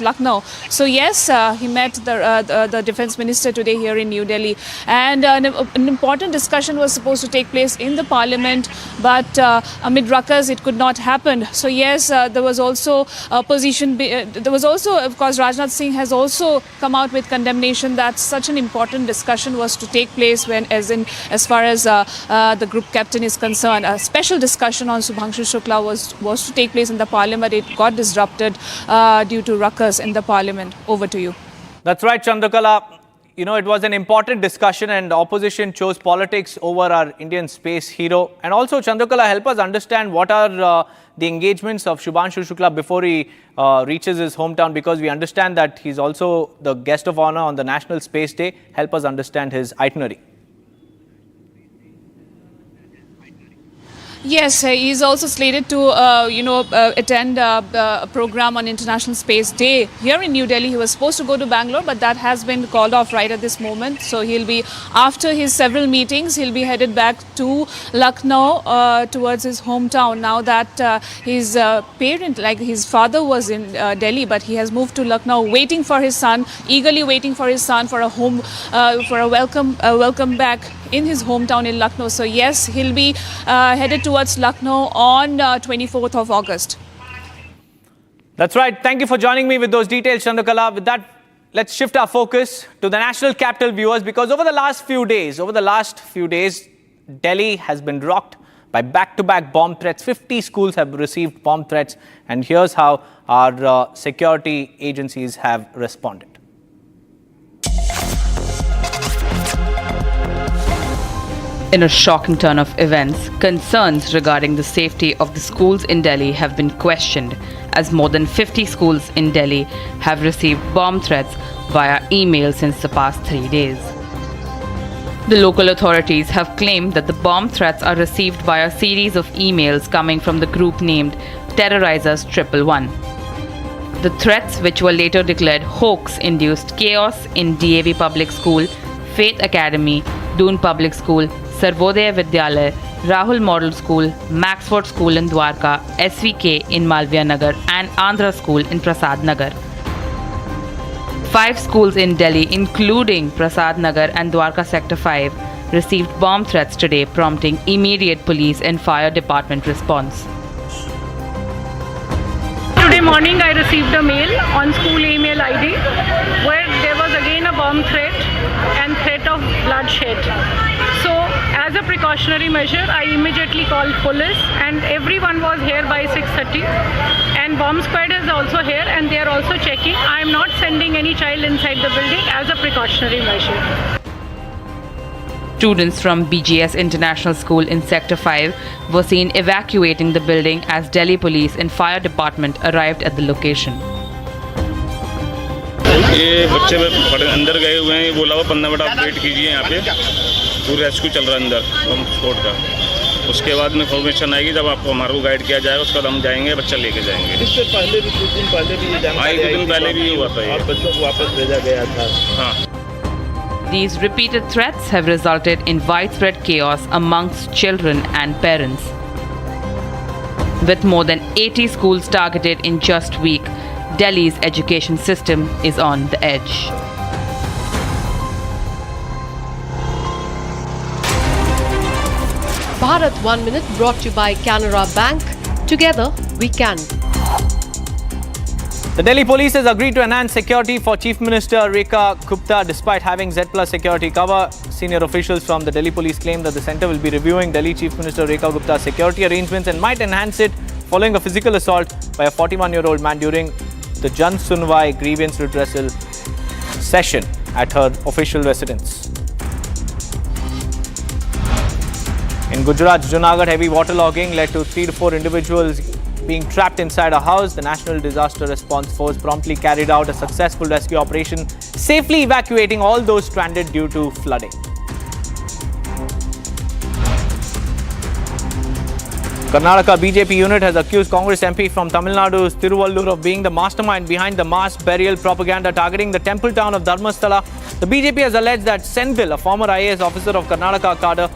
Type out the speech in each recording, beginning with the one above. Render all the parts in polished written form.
Lucknow. So yes, he met the Defence Minister today here in New Delhi, and an important discussion was supposed to take place in the Parliament, but amid ruckus it could not happen. So yes, there was also opposition. There was also, of course, Rajnath Singh has also come out with condemnation that such an important discussion was to take place as far as the group captain is concerned. A special discussion on Shubanshu Shukla was to take place in the Parliament. It got disrupted due to ruckus in the Parliament. Over to you. That's right, Chandrakala. You know, it was an important discussion and opposition chose politics over our Indian space hero. And also, Chandrakala, help us understand what are the engagements of Shubanshu Shukla before he reaches his hometown, because we understand that he's also the guest of honor on the National Space Day. Help us understand his itinerary. Yes, he is also slated to, attend a program on International Space Day here in New Delhi. He was supposed to go to Bangalore, but that has been called off right at this moment. So he'll be, after his several meetings, he'll be headed back to Lucknow towards his hometown. Now that his parent, like his father, was in Delhi, but he has moved to Lucknow, waiting for his son, eagerly waiting for his son for a home, for a welcome back in his hometown in Lucknow. So yes, he'll be headed towards Lucknow on 24th of August. That's right. Thank you for joining me with those details, Chandrakala. With that, let's shift our focus to the national capital, viewers, because over the last few days, Delhi has been rocked by back-to-back bomb threats. 50 schools have received bomb threats, and here's how our security agencies have responded. In a shocking turn of events, concerns regarding the safety of the schools in Delhi have been questioned, as more than 50 schools in Delhi have received bomb threats via email since the past 3 days. The local authorities have claimed that the bomb threats are received via a series of emails coming from the group named Terrorizers 111. The threats, which were later declared hoax, induced chaos in DAV Public School, Faith Academy, Doon Public School, Sarvodaya Vidyalaya, Rahul Model School, Maxford School in Dwarka, SVK in Malviya Nagar, and Andhra School in Prasad Nagar. 5 schools in Delhi, including Prasad Nagar and Dwarka Sector 5, received bomb threats today, prompting immediate police and fire department response. Today morning I received a mail on school email ID where there was again a bomb threat and threat of bloodshed. So as a precautionary measure, I immediately called police, and everyone was here by 6:30, and bomb squad is also here and they are also checking. I am not sending any child inside the building as a precautionary measure. Students from BGS International School in Sector 5 were seen evacuating the building as Delhi Police and Fire Department arrived at the location. ये बच्चे अंदर गए हुए हैं, बोला हुआ 15 minute आप wait कीजिए, यहाँ पे पूरा रेस्क्यू चल रहा है अंदर बम स्क्वाड का। उसके बाद में इन्फॉर्मेशन आएगी, जब आपको हमारे को गाइड किया जाएगा, उसके बाद हम जाएंगे, बच्चा लेके जाएंगे। इससे पहले भी कुछ दिन पहले भी ये जानकारी आई, 1 दिन पहले भी हुआ था, बच्चों को वापस भेजा गया था। हाँ। These repeated threats have resulted in widespread chaos amongst children and parents. With more than 80 schools targeted in just a week, Delhi's education system is on the edge. Bharat 1 Minute brought to you by Canara Bank. Together we can. The Delhi police has agreed to enhance security for Chief Minister Rekha Gupta despite having Z+ security cover. Senior officials from the Delhi police claim that the centre will be reviewing Delhi Chief Minister Rekha Gupta's security arrangements and might enhance it following a physical assault by a 41-year-old man during the Jan Sunwai grievance redressal session at her official residence. In Gujarat, Junagadh, heavy waterlogging led to 3 to 4 individuals being trapped inside a house. The National Disaster Response Force promptly carried out a successful rescue operation, safely evacuating all those stranded due to flooding. Karnataka BJP unit has accused Congress MP from Tamil Nadu's Tiruvallur of being the mastermind behind the mass burial propaganda targeting the temple town of Dharmasthala. The BJP has alleged that Senville, a former IAS officer of Karnataka cadre,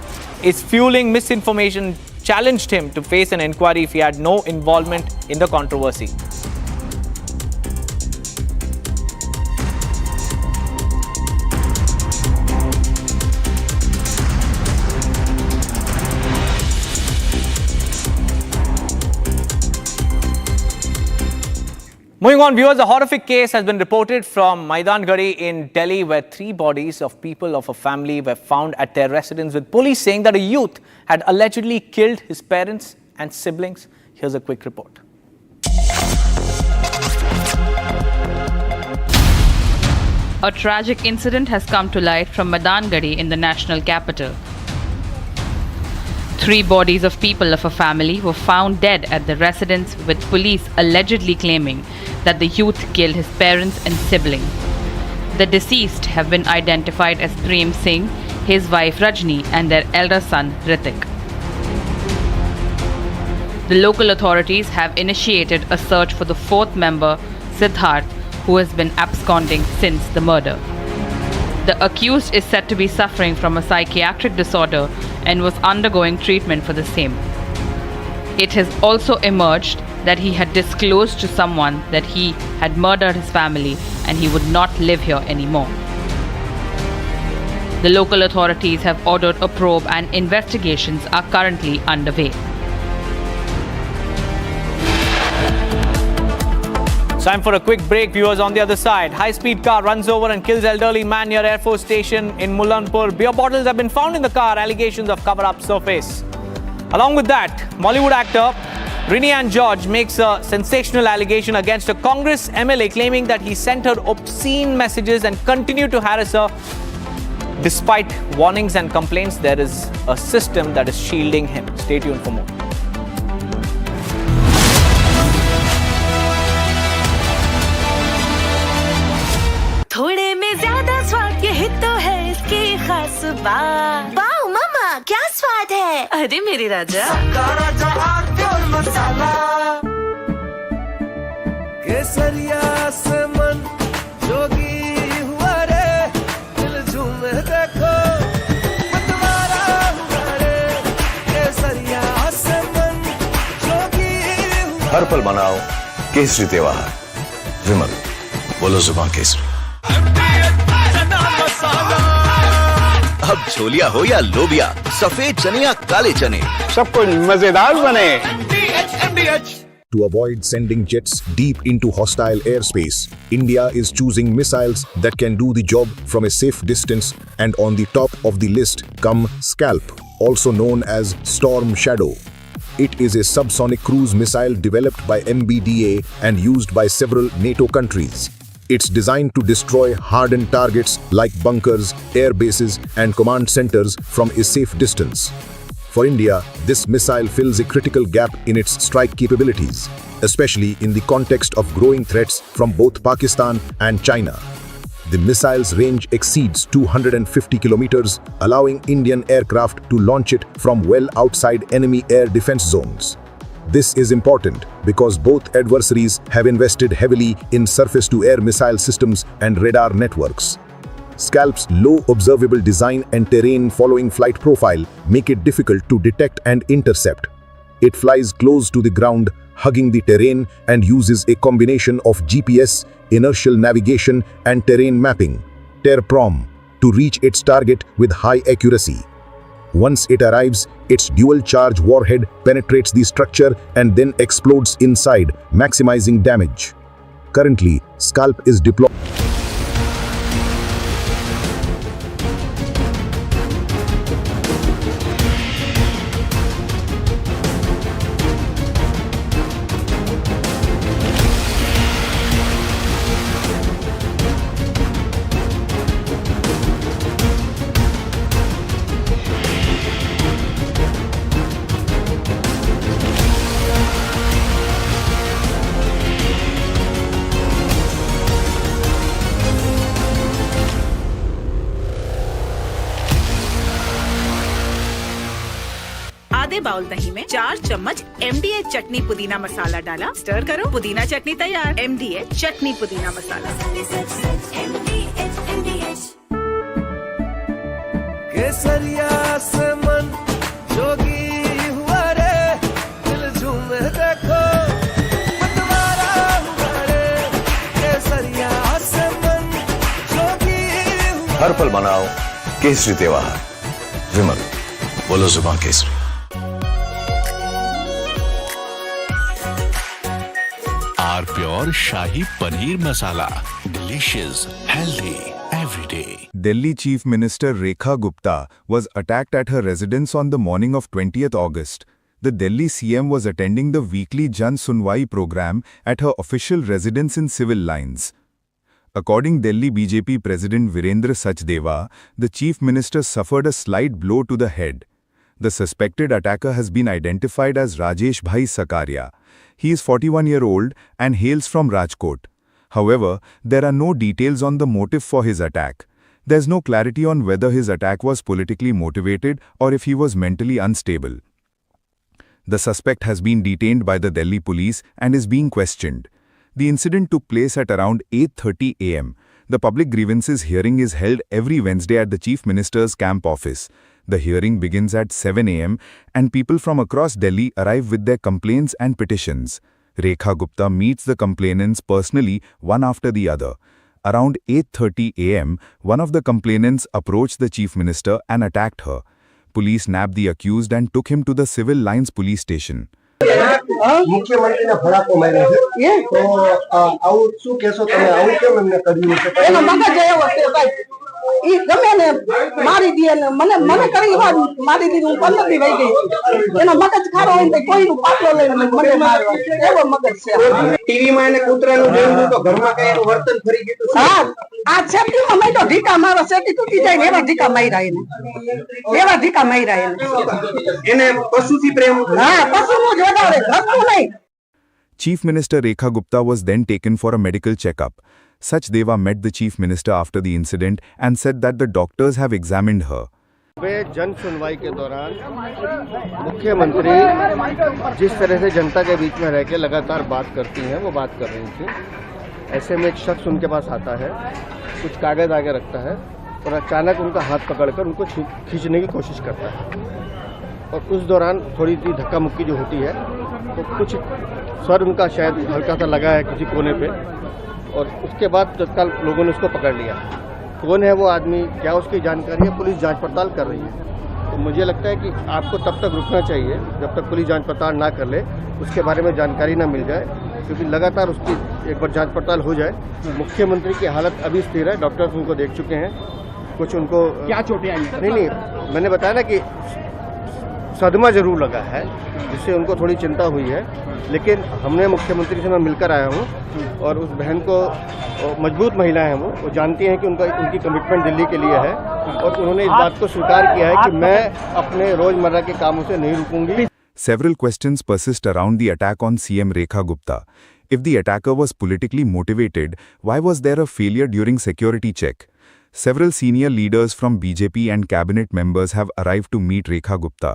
is fueling misinformation, challenged him to face an inquiry if he had no involvement in the controversy. Moving on, viewers, a horrific case has been reported from Maidan Gadi in Delhi, where 3 bodies of people of a family were found at their residence, with police saying that a youth had allegedly killed his parents and siblings. Here's a quick report. A tragic incident has come to light from Maidan Gadi in the national capital. 3 bodies of people of a family were found dead at the residence, with police allegedly claiming that the youth killed his parents and siblings. The deceased have been identified as Prem Singh, his wife Rajni, and their elder son Ritik. The local authorities have initiated a search for the 4th member, Siddharth, who has been absconding since the murder. The accused is said to be suffering from a psychiatric disorder and was undergoing treatment for the same. It has also emerged that he had disclosed to someone that he had murdered his family and he would not live here anymore. The local authorities have ordered a probe and investigations are currently underway. Time for a quick break, viewers. On the other side, high-speed car runs over and kills elderly man near Air Force Station in Mullanpur. Beer bottles have been found in the car. Allegations of cover-up surface. Along with that, Bollywood actor Rinian George makes a sensational allegation against a Congress MLA, claiming that he sent her obscene messages and continued to harass her. Despite warnings and complaints, there is a system that is shielding him. Stay tuned for more. थोड़े में ज्यादा स्वाद यही तो है इसकी खास बात। वाओ मामा, क्या स्वाद है? अरे मेरे राजा, मसाला केसरिया से मन जोगी हुआ रे, दिल झूमे देखो मतवारा हुआ रे, केसरिया से मन जोगी हुआ। हर पल मनाओ केसरी त्योहार। विमल, बोलो जुबान केसरी। अब छोलिया हो या लोबिया, सफेद चने या काले चने, सब कुछ मजेदार बने। To avoid sending jets deep into hostile airspace, India is choosing missiles that can do the job from a safe distance, and on the top of the list come Scalp, also known as Storm Shadow. It is a subsonic cruise missile developed by MBDA and used by several NATO countries. It's designed to destroy hardened targets like bunkers, air bases, and command centers from a safe distance. For India, this missile fills a critical gap in its strike capabilities, especially in the context of growing threats from both Pakistan and China. The missile's range exceeds 250 kilometers, allowing Indian aircraft to launch it from well outside enemy air defense zones. This is important because both adversaries have invested heavily in surface-to-air missile systems and radar networks. Scalp's low observable design and terrain-following flight profile make it difficult to detect and intercept. It flies close to the ground, hugging the terrain, and uses a combination of GPS, inertial navigation, and terrain mapping (TERPROM) to reach its target with high accuracy. Once it arrives, its dual-charge warhead penetrates the structure and then explodes inside, maximizing damage. Currently, Scalp is deployed. आधे bowl दही में 4 चम्मच MDH चटनी पुदीना मसाला डाला, stir करो, पुदीना चटनी तैयार। MDH चटनी पुदीना मसाला। केसरिया से मन जोगी हुआ रे, दिल झूमे देखो मतवारा हुआ रे, केसरिया से मन जोगी हुआ। हर पल मनाओ केसरी त्योहार। विमल, बोलो जुबान Kesari. Our pure shahi paneer masala, delicious, healthy every day. Delhi Chief Minister Rekha Gupta was attacked at her residence on the morning of 20th August. The Delhi CM was attending the weekly Jan Sunwai program at her official residence in Civil Lines. According Delhi BJP President Virendra Sachdeva, the Chief Minister suffered a slight blow to the head. The suspected attacker has been identified as Rajesh Bhai Sakaria. He is 41-year-old and hails from Rajkot. However, there are no details on the motive for his attack. There's no clarity on whether his attack was politically motivated or if he was mentally unstable. The suspect has been detained by the Delhi police and is being questioned. The incident took place at around 8:30 am. The public grievances hearing is held every Wednesday at the Chief Minister's camp office. The hearing begins at 7 am and people from across Delhi arrive with their complaints and petitions. Rekha Gupta meets the complainants personally, one after the other. Around 8:30 am, one of the complainants approached the Chief Minister and attacked her. Police nabbed the accused and took him to the Civil Lines police station. મુખ્યમંત્રીને ફડાકો માર્યો છે તો આવું શું કહેશો તમે આવું કેમ એમને કર્યું છે એનો મગજ એવો છે ભાઈ ઈ ગમે ને મારી દે ને મને મને કરી વાત મારી દીધી હું 15 દી વઈ ગઈ એનો મગજ ખારો હોય તો કોઈનું પાટલો લઈને મને મારવા એવો મગજ છે ટીવી માં એને કૂતરાનું જોયું તો ઘરમાં કઈ એનું વર્તન ફરી ગયું હા આ છેટીમાં મેં તો ઢીકા મારો છેટી તૂટી જાય ને એવા ઢીકા માર્યા એને પશુથી પ્રેમ હા પશુનું જોડાવે ઘરનું નહીં. Chief Minister Rekha Gupta was then taken for a medical checkup. Sachdeva met the Chief Minister after the incident and said that the doctors have examined her. जन सुनवाई के दौरान मुख्यमंत्री जिस तरह से जनता के बीच में रह के लगातार बात करती हैं वो बात कर रही थी. ऐसे में एक शख्स उनके पास आता है, कुछ कागज आगे रखता है और अचानक उनका हाथ पकड़कर उनको खींचने की कोशिश करता है. और उस दौरान थोड़ी सी धक्का मुक्की जो होती है तो कुछ स्वर उनका शायद हल्का सा लगा है किसी कोने पे और उसके बाद तत्काल लोगों ने उसको पकड़ लिया. कौन है वो आदमी, क्या उसकी जानकारी है, पुलिस जांच पड़ताल कर रही है. तो मुझे लगता है कि आपको तब तक रुकना चाहिए जब तक पुलिस जांच पड़ताल ना कर ले, उसके बारे में जानकारी ना मिल जाए, क्योंकि लगातार उसकी एक बार जांच पड़ताल हो जाए. मुख्यमंत्री की हालत अभी स्थिर है, डॉक्टर्स उनको देख चुके हैं. कुछ उनको क्या चोटें आई? नहीं, मैंने बताया ना कि सदमा जरूर लगा है जिससे उनको थोड़ी चिंता हुई है. लेकिन हमने मुख्यमंत्री से मैं मिलकर आया हूँ और उस बहन को, मजबूत महिला हैं वो जानती हैं कि उनकी कमिटमेंट दिल्ली के लिए है और उन्होंने इस बात को स्वीकार किया है कि मैं अपने रोजमर्रा के कामों से नहीं रुकूंगी. Several questions persist around the attack on CM Rekha Gupta. If the attacker was politically motivated, why was there a failure during security check? Several senior leaders from BJP and cabinet members have arrived to meet Rekha Gupta.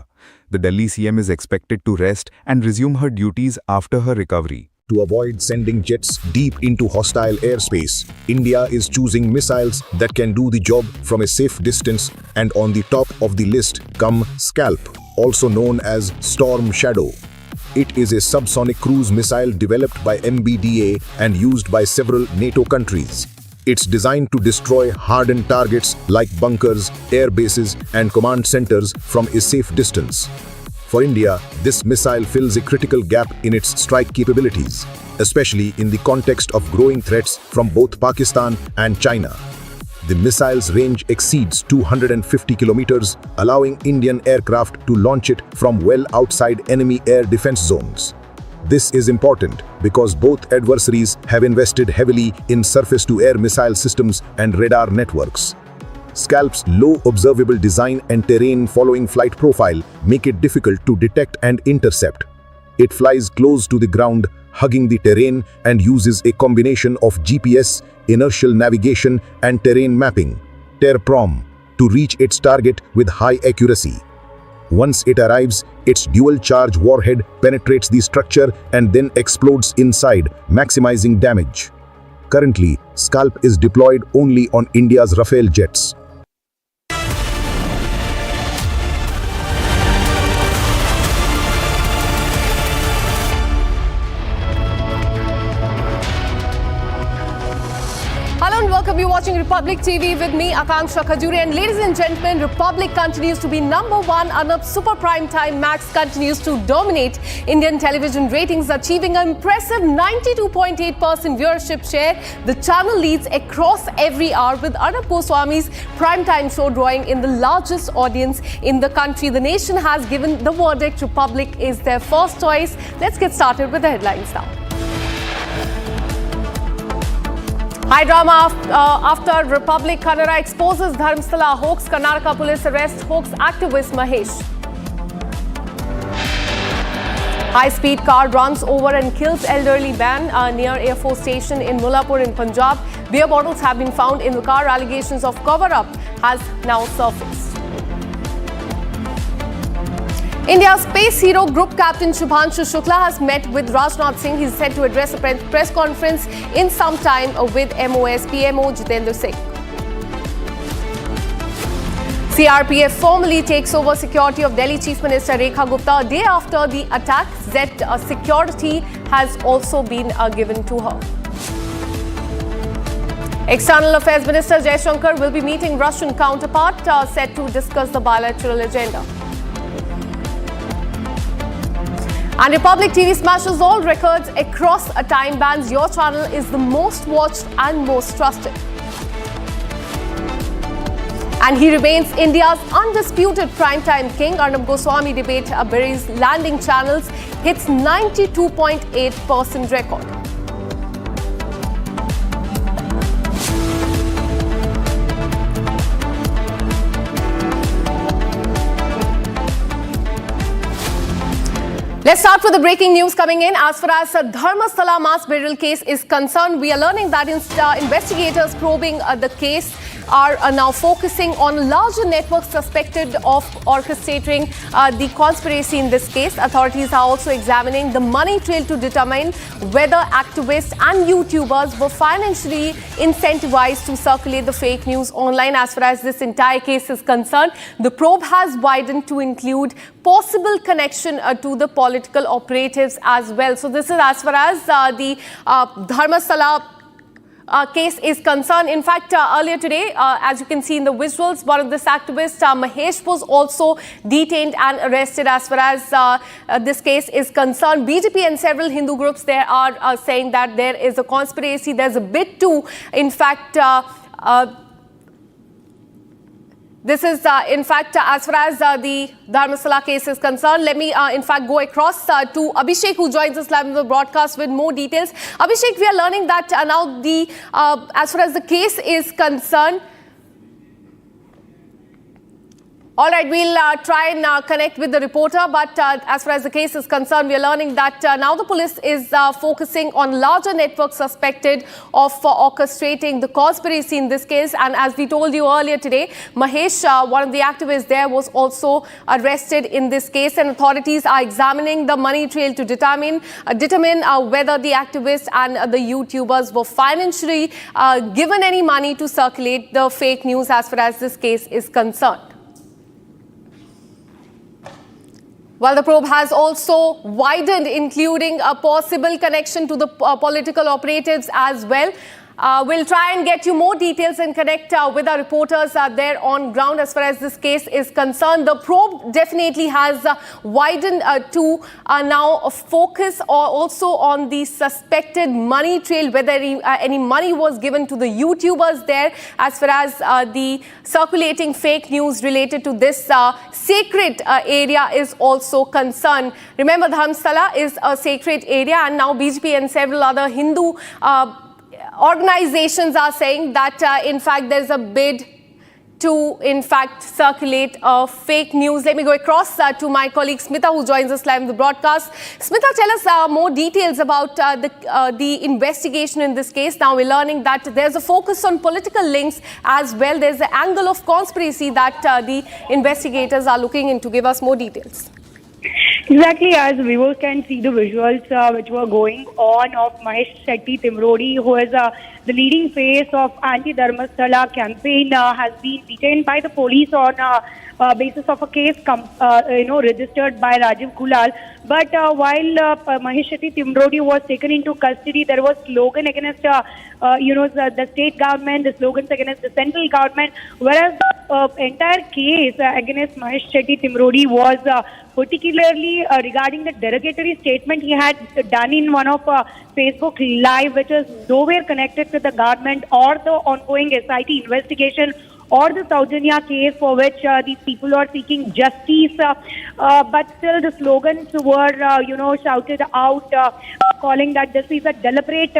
The Delhi CM is expected to rest and resume her duties after her recovery. To avoid sending jets deep into hostile airspace, India is choosing missiles that can do the job from a safe distance, and on the top of the list come Scalp, also known as Storm Shadow. It is a subsonic cruise missile developed by MBDA and used by several NATO countries. It's designed to destroy hardened targets like bunkers, air bases, and command centers from a safe distance. For India, this missile fills a critical gap in its strike capabilities, especially in the context of growing threats from both Pakistan and China. The missile's range exceeds 250 kilometers, allowing Indian aircraft to launch it from well outside enemy air defense zones. This is important because both adversaries have invested heavily in surface-to-air missile systems and radar networks. Scalp's low observable design and terrain-following flight profile make it difficult to detect and intercept. It flies close to the ground, hugging the terrain, and uses a combination of GPS, inertial navigation, and terrain mapping (TERPROM) to reach its target with high accuracy. Once it arrives, its dual-charge warhead penetrates the structure and then explodes inside, maximizing damage. Currently, Scalp is deployed only on India's Rafale jets. Hello and welcome. You're watching Republic TV with me, Akanksha Khajuri. And ladies and gentlemen, Republic continues to be number one. Arnab Super Prime Time Max continues to dominate Indian television ratings, achieving an impressive 92.8% viewership share. The channel leads across every hour, with Arnab Goswami's primetime show drawing in the largest audience in the country. The nation has given the verdict. Republic is their first choice. Let's get started with the headlines now. High drama after Republic Kannada exposes Dharmasthala hoax. Karnataka police arrest hoax activist Mahesh. High-speed car runs over and kills elderly man near Air Force Station in Mullapur in Punjab. Beer bottles have been found in the car. Allegations of cover-up has now surfaced. India's space hero Group Captain Shubhanshu Shukla has met with Rajnath Singh. He's set to address a press conference in some time with MOS PMO Jitendra Singh. CRPF formally takes over security of Delhi Chief Minister Rekha Gupta. A day after the attack, Z security has also been given to her. External Affairs Minister Jaishankar will be meeting Russian counterpart, set to discuss the bilateral agenda. And Republic TV smashes all records across time bands. Your channel is the most watched and most trusted. And he remains India's undisputed primetime king. Arnab Goswami debate buries landing channels, hits 92.8% record. Let's start with the breaking news coming in. As far as Dharmasthala mass burial case is concerned, we are learning that investigators probing the case are now focusing on larger networks suspected of orchestrating the conspiracy in this case. Authorities are also examining the money trail to determine whether activists and YouTubers were financially incentivized to circulate the fake news online. As far as this entire case is concerned, the probe has widened to include possible connection to the political operatives as well. So this is as far as the Dharmasthala case is concerned. In fact, earlier today, as you can see in the visuals, one of this activist, Mahesh, was also detained and arrested as far as this case is concerned. BJP and several Hindu groups there are saying that there is a conspiracy. There's a bit to, in fact, this is, in fact, as far as the Dharmasthala case is concerned. Let me, in fact, go across to Abhishek, who joins us live in the broadcast with more details. Abhishek, we are learning that now the, as far as the case is concerned, all right, we'll try and connect with the reporter. But as far as the case is concerned, we are learning that now the police is focusing on larger networks suspected of orchestrating the conspiracy in this case. And as we told you earlier today, Mahesh, one of the activists there, was also arrested in this case. And authorities are examining the money trail to determine whether the activists and the YouTubers were financially given any money to circulate the fake news as far as this case is concerned. Well, the probe has also widened, including a possible connection to the political operatives as well. We'll try and get you more details and connect with our reporters there on ground as far as this case is concerned. The probe definitely has widened to now focus also on the suspected money trail, whether any money was given to the YouTubers there as far as the circulating fake news related to this sacred area is also concerned. Remember, Dharmasthala is a sacred area, and now BJP and several other Hindu organizations are saying that, in fact, there's a bid to, in fact, circulate fake news. Let me go across to my colleague Smita, who joins us live in the broadcast. Smita, tell us more details about the investigation in this case. Now, we're learning that there's a focus on political links as well. There's an angle of conspiracy that the investigators are looking into. Give us more details. Exactly, as viewers can see the visuals which were going on of Mahesh Shetty Timrodi, who is the leading face of anti-Dharmasthala campaign, has been detained by the police on basis of a case registered by Rajiv Kulal. But while Mahesh Shetty Timrodi was taken into custody, there was slogan against the state government, the slogans against the central government, whereas the entire case against Mahesh Shetty Timrodi was particularly regarding the derogatory statement he had done in one of Facebook Live, which is nowhere connected to the government or the ongoing SIT investigation or the Saujanya case for which these people are seeking justice. But still the slogans were, shouted out, calling that this is a deliberate,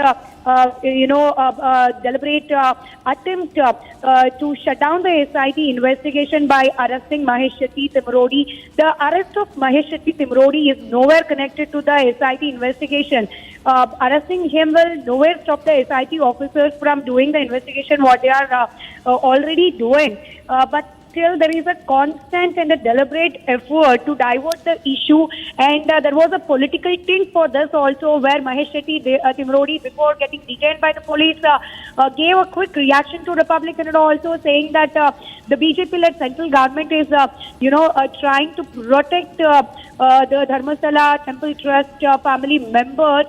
attempt to shut down the SIT investigation by arresting Mahesh Shetty Timrodi. The arrest of Mahesh Shetty Timrodi is nowhere connected to the SIT investigation. Arresting him will nowhere stop the SIT officers from doing the investigation what they are already doing. But still there is a constant and a deliberate effort to divert the issue, and there was a political tint for this also, where Mahesh Shetty Timrodi, before getting detained by the police, gave a quick reaction to Republic and also saying that the BJP-led central government is, trying to protect the Dharmasthala Temple Trust family members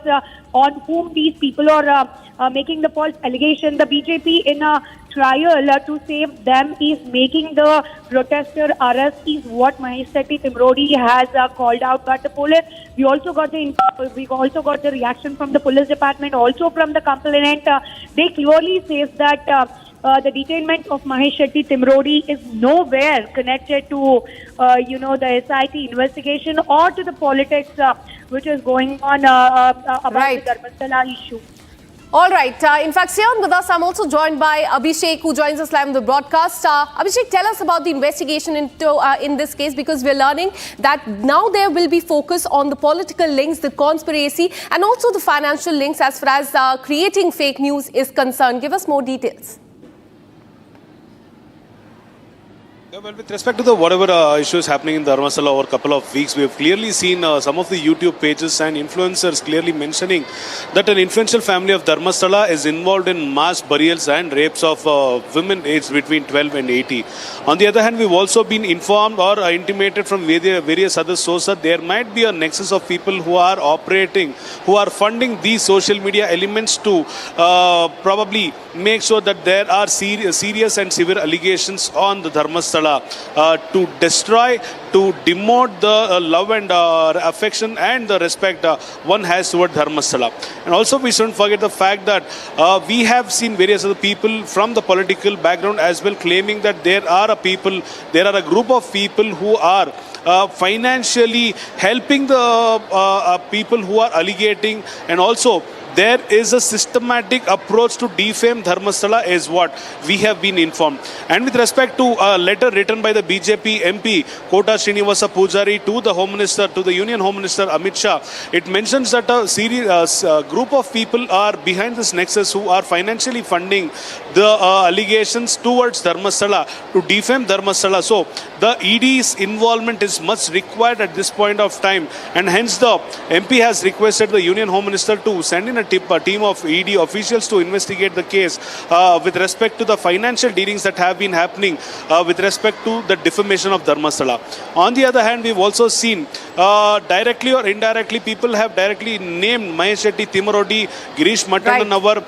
on whom these people are making the false allegation. The BJP in a trial to save them is making the protester arrest, is what Mahesh Shetty Timrodi has called out. But the police, we also got the reaction from the police department, also from the complainant. They clearly says that the detainment of Mahesh Shetty Timrodi is nowhere connected to, the SIT investigation or to the politics which is going on about the Dharmasthala issue. All right. In fact, stay on with us. I'm also joined by Abhishek, who joins us live on the broadcast. Abhishek, tell us about the investigation in this case, because we're learning that now there will be focus on the political links, the conspiracy, and also the financial links as far as creating fake news is concerned. Give us more details. Well, with respect to the whatever issues happening in Dharmasthala over a couple of weeks, we have clearly seen some of the YouTube pages and influencers clearly mentioning that an influential family of Dharmasthala is involved in mass burials and rapes of women aged between 12 and 80. On the other hand, we've also been informed or intimated from various other sources that there might be a nexus of people who are operating, who are funding these social media elements to probably make sure that there are serious and severe allegations on the Dharmasthala to destroy, to demote the love and affection and the respect one has toward Dharmasthala. And also we shouldn't forget the fact that we have seen various other people from the political background as well claiming that there are a group of people who are financially helping the people who are allegating, and also there is a systematic approach to defame Dharmasthala is what we have been informed. And with respect to a letter written by the BJP MP Kota Srinivasa Pujari to the Home Minister, to the Union Home Minister Amit Shah, it mentions that a serious group of people are behind this nexus who are financially funding the allegations towards Dharmasthala to defame Dharmasthala. So the ED's involvement is much required at this point of time, and hence the MP has requested the Union Home Minister to send in a team of ED officials to investigate the case with respect to the financial dealings that have been happening with respect to the defamation of Dharmasthala. On the other hand, we've also seen directly or indirectly, people have directly named Mahesh Shetty Timrodi, Girish Matandanawar,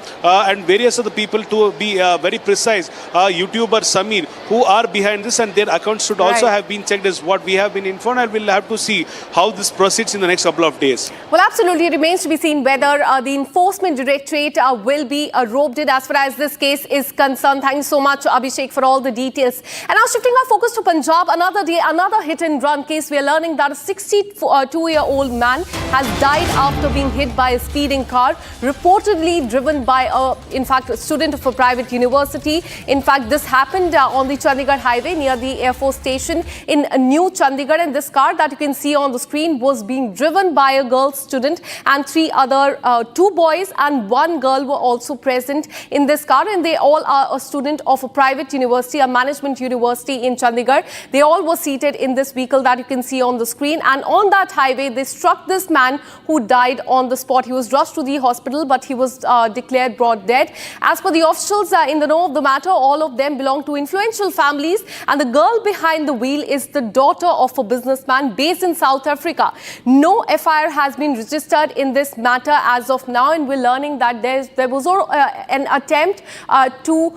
and various other people, to be very precise, YouTuber Samir, who are behind this, and their accounts should also have been checked, is what we have been informed, and we'll have to see how this proceeds in the next couple of days. Well, absolutely. It remains to be seen whether the Enforcement Directorate will be roped in as far as this case is concerned. Thanks so much, Abhishek, for all the details. And now shifting our focus to Punjab, another hit and run case. We are learning that a 62-year-old man has died after being hit by a speeding car, reportedly driven by a student of a private university. In fact, this happened on the Chandigarh highway near the Air Force Station in New Chandigarh. And this car that you can see on the screen was being driven by a girl student, and two boys and one girl were also present in this car, and they all are a student of a private university, a management university in Chandigarh. They all were seated in this vehicle that you can see on the screen, and on that highway they struck this man who died on the spot. He was rushed to the hospital, but he was declared brought dead. As per the officials in the know of the matter, all of them belong to influential dysfunctional families, and the girl behind the wheel is the daughter of a businessman based in South Africa. No FIR has been registered in this matter as of now, and we're learning that there was an attempt to,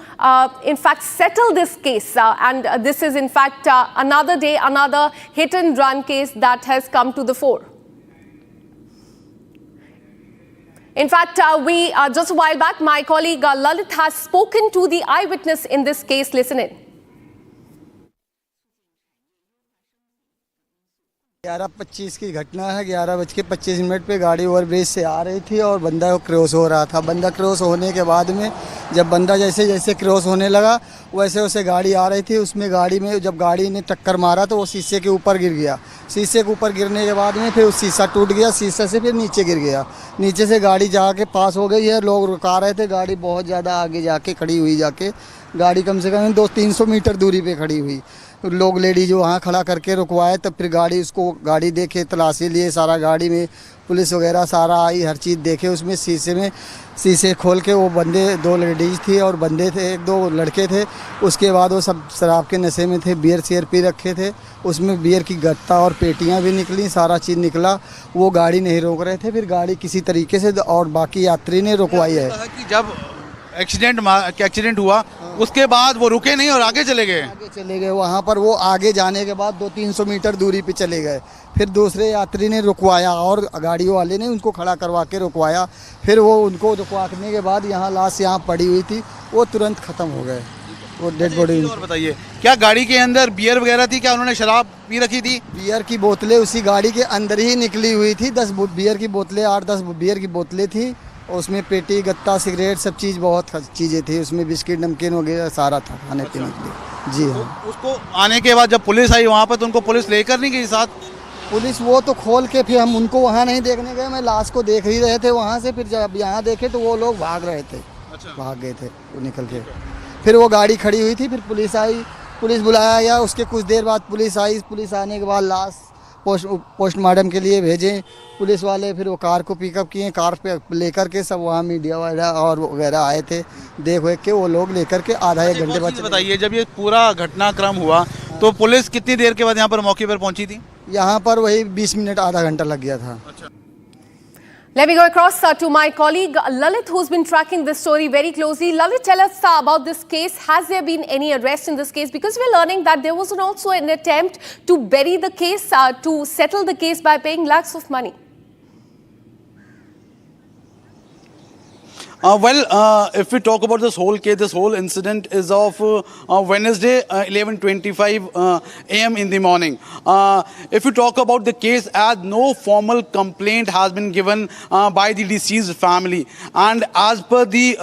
in fact, settle this case. And this is, in fact, another day, another hit-and-run case that has come to the fore. In fact, just a while back, my colleague Lalit has spoken to the eyewitness in this case. Listen in. 11:25 की घटना है। 11:25 पे गाड़ी overbridge से आ रही थी और बंदा क्रॉस हो रहा था। बंदा क्रॉस होने के बाद में जब बंदा जैसे जैसे क्रॉस होने लगा वैसे वैसे गाड़ी आ रही थी। उसमें गाड़ी में जब गाड़ी ने टक्कर मारा तो वो शीशे के ऊपर गिर गया। शीशे के ऊपर गिरने के बाद में फिर उस शीशा टूट गया। शीशे से फिर नीचे गिर गया। नीचे से गाड़ी जाके पास हो गई है। लोग रुका रहे थे। गाड़ी बहुत ज़्यादा आगे जाके खड़ी हुई। जाके गाड़ी कम से कम 200-300 मीटर दूरी पे खड़ी हुई। लोग लेडीज वहाँ खड़ा करके रुकवाए। तब फिर गाड़ी देखे, तलाशी लिए सारा। गाड़ी में पुलिस वगैरह सारा आई, हर चीज़ देखे। उसमें शीशे खोल के वो बंदे 2 लेडीज़ थी और बंदे थे 1-2 लड़के थे। उसके बाद वो सब शराब के नशे में थे। बियर शेयर पी रखे थे। उसमें बियर की गत्ता और पेटियां भी निकली। सारा चीज़ निकला। वो गाड़ी नहीं रोक रहे थे। फिर गाड़ी किसी तरीके से और बाकी यात्री ने रुकवाई है। जब एक्सीडेंट हुआ उसके बाद वो रुके नहीं और आगे चले गए। वहाँ पर वो आगे जाने के बाद 200-300 मीटर दूरी पे चले गए। फिर दूसरे यात्री ने रुकवाया और गाड़ी वाले ने उनको खड़ा करवा के रुकवाया। फिर वो उनको रुकवाने के बाद यहाँ लाश यहाँ पड़ी हुई थी, वो तुरंत ख़त्म हो गए। वो डेड बॉडी। और बताइए, क्या गाड़ी के अंदर बियर वगैरह थी? क्या उन्होंने शराब पी रखी थी? बियर की बोतलें उसी गाड़ी के अंदर ही निकली हुई थी। 10 बियर की बोतलें, 8-10 बियर की बोतलें थी। उसमें पेटी, गत्ता, सिगरेट, सब चीज़, बहुत चीज़ें थी उसमें। बिस्किट, नमकीन वगैरह सारा था खाने पीने के लिए। जी हाँ। तो उसको आने के बाद जब पुलिस आई वहाँ पर तो उनको पुलिस लेकर नहीं गई साथ? पुलिस वो तो खोल के फिर हम उनको वहाँ नहीं देखने गए। मैं लाश को देख ही रहे थे वहाँ से। फिर जब यहाँ देखे तो वो लोग भाग रहे थे। अच्छा। भाग गए थे वो निकल के। फिर वो गाड़ी खड़ी हुई थी। फिर पुलिस आई, पुलिस बुलाया गया। उसके कुछ देर बाद पुलिस आई। पुलिस आने के बाद लाश पोस्टमार्टम के लिए भेजें पुलिस वाले। फिर वो कार को पिकअप किए। कार पे लेकर के सब वहाँ मीडिया वाला और वगैरह आए थे। देख के वो लोग लेकर के आधा 1 घंटे बाद। बताइए, जब ये पूरा घटनाक्रम हुआ तो पुलिस कितनी देर के बाद यहाँ पर मौके पर पहुँची थी? यहाँ पर वही 20 मिनट, आधा घंटा लग गया था। अच्छा। Let me go across to my colleague Lalit, who's been tracking this story very closely. Lalit, tell us about this case. Has there been any arrest in this case? Because we're learning that there was also an attempt to bury the case, to settle the case by paying lakhs of money. If we talk about this whole case, this whole incident is of Wednesday, 11:25 a.m. in the morning. If we talk about the case, as no formal complaint has been given by the deceased family, and as per the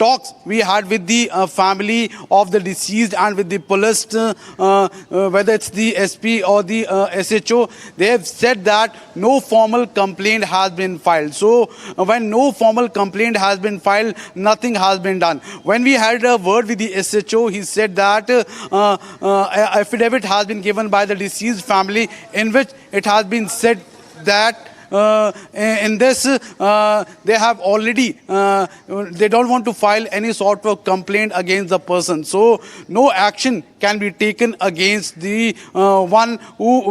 talks we had with the family of the deceased and with the police, whether it's the SP or the SHO, they have said that no formal complaint has been filed. So when no formal complaint has been filed, nothing has been done. When we had a word with the SHO, he said that affidavit has been given by the deceased family in which it has been said that in this they have already they don't want to file any sort of complaint against the person, so no action can be taken against the one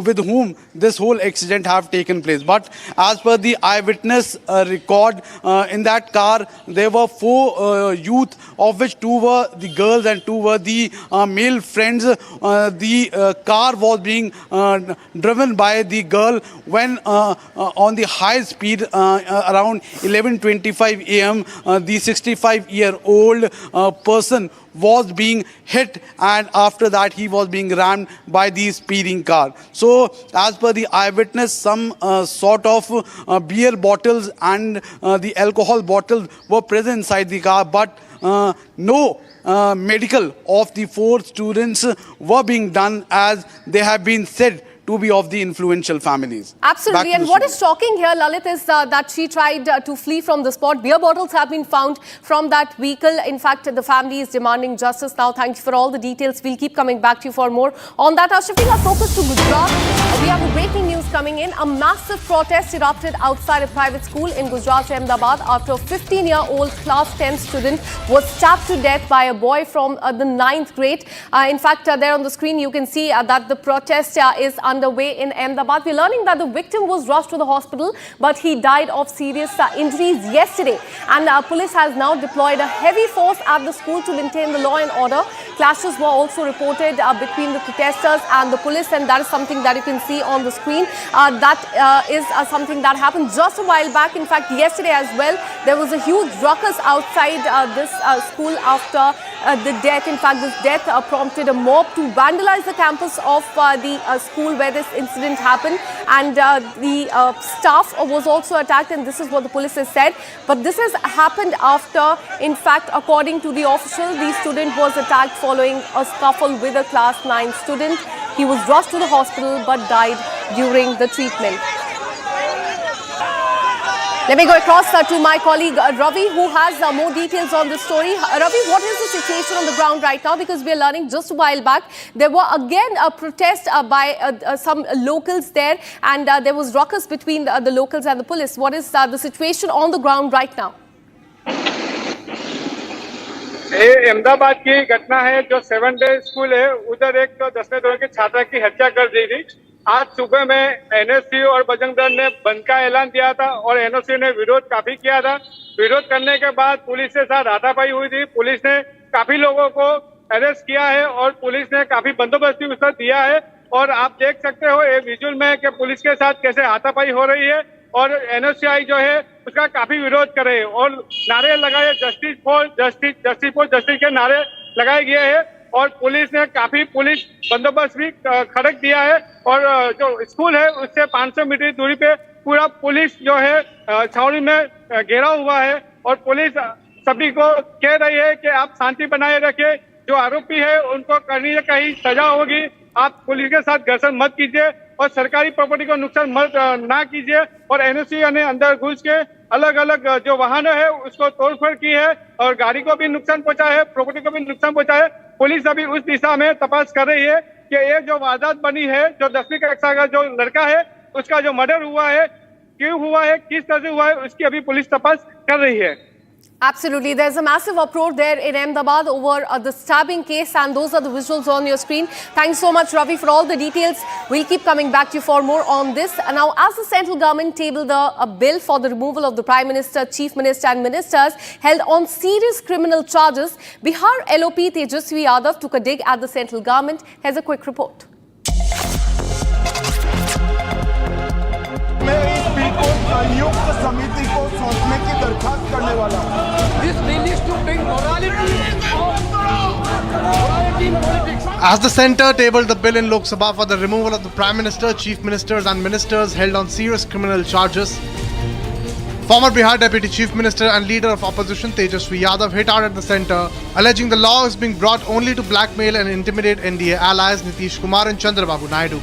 with whom this whole accident have taken place. But as per the eyewitness record, in that car there were 4 youth, of which 2 were the girls and 2 were the male friends. The car was being driven by the girl when on the high speed around 11:25 a.m. The 65-year-old person was being hit, and after that he was being rammed by the speeding car. So as per the eyewitness, some sort of beer bottles and the alcohol bottles were present inside the car, but no medical of the 4 students were being done, as they have been said to be of the influential families. Absolutely. And what is shocking here, Lalit, is that she tried to flee from the spot. Beer bottles have been found from that vehicle. In fact, the family is demanding justice now. Thank you for all the details. We'll keep coming back to you for more on that. Shifting our focus to Gujarat, we have a breaking news coming in. A massive protest erupted outside a private school in Gujarat's Ahmedabad after a 15-year-old class 10 student was stabbed to death by a boy from the 9th grade. In fact, there on the screen, you can see that the protest is underway in Ahmedabad. We're learning that the victim was rushed to the hospital, but he died of serious injuries yesterday. And police has now deployed a heavy force at the school to maintain the law and order. Clashes were also reported between the protesters and the police, and that is something that you can see on the screen. That is something that happened just a while back. In fact, yesterday as well, there was a huge ruckus outside this school after the death. In fact, this death prompted a mob to vandalize the campus of the school where this incident happened, and the staff was also attacked, and this is what the police has said. But this has happened after, in fact, according to the official, the student was attacked following a scuffle with a class 9 student. He was rushed to the hospital but died during the treatment. Let me go across to my colleague Ravi, who has more details on this story. Ravi, what is the situation on the ground right now? Because we are learning just a while back, there were again a protest by some locals there, and there was ruckus between the locals and the police. What is the situation on the ground right now? ये अहमदाबाद की घटना है। जो 7 day school है, उधर एक 10वें दौर की छात्रा की हत्या कर दी थी। आज सुबह में एनएससी और बजरंग दल ने बंद का ऐलान दिया था और एनओसी ने विरोध काफी किया था। विरोध करने के बाद पुलिस के साथ हाथापाई हुई थी। पुलिस ने काफी लोगों को अरेस्ट किया है और पुलिस ने काफी बंदोबस्त उसका दिया है। और आप देख सकते हो ये विजुअल में कि पुलिस के साथ कैसे हाथापाई हो रही है और एनओसीआई जो है उसका काफी विरोध कर रहे हैं और नारे लगाए justice for justice, justice for justice के नारे लगाए गए हैं। और पुलिस ने काफी पुलिस बंदोबस्त भी खड़क दिया है और जो स्कूल है उससे 500 मीटर दूरी पे पूरा पुलिस जो है छावनी में घेरा हुआ है और पुलिस सभी को कह रही है कि आप शांति बनाए रखें। जो आरोपी है उनको कहीं न कहीं सजा होगी। आप पुलिस के साथ घर्षण मत कीजिए और सरकारी प्रॉपर्टी को नुकसान मत ना कीजिए। और एनओसी ने अंदर घुस के अलग अलग जो वाहन है उसको तोड़फोड़ की है और गाड़ी को भी नुकसान पहुंचा है, प्रॉपर्टी को भी नुकसान पहुंचा है। पुलिस अभी उस दिशा में तपास कर रही है कि ये जो वारदात बनी है, जो 10वीं कक्षा का जो लड़का है उसका जो मर्डर हुआ है, क्यों हुआ है, किस तरह से हुआ है, उसकी अभी पुलिस तपास कर रही है। Absolutely. There's a massive uproar there in Ahmedabad over the stabbing case, and those are the visuals on your screen. Thanks so much, Ravi, for all the details. We'll keep coming back to you for more on this. And now, as the central government tabled a bill for the removal of the Prime Minister, Chief Minister and Ministers held on serious criminal charges, Bihar LOP Tejasvi Yadav took a dig at the central government. Here's a quick report. समिति को सौंपने की दरखास्त करने वाला। This bill is to bring morality in politics. As the centre tabled the bill in Lok Sabha for the removal of the Prime Minister, Chief Ministers and Ministers held on serious criminal charges, former Bihar Deputy Chief Minister and Leader of Opposition Tejasvi Yadav hit out at the centre, alleging the law is being brought only to blackmail and intimidate NDA allies Nitish Kumar and Chandrababu Naidu.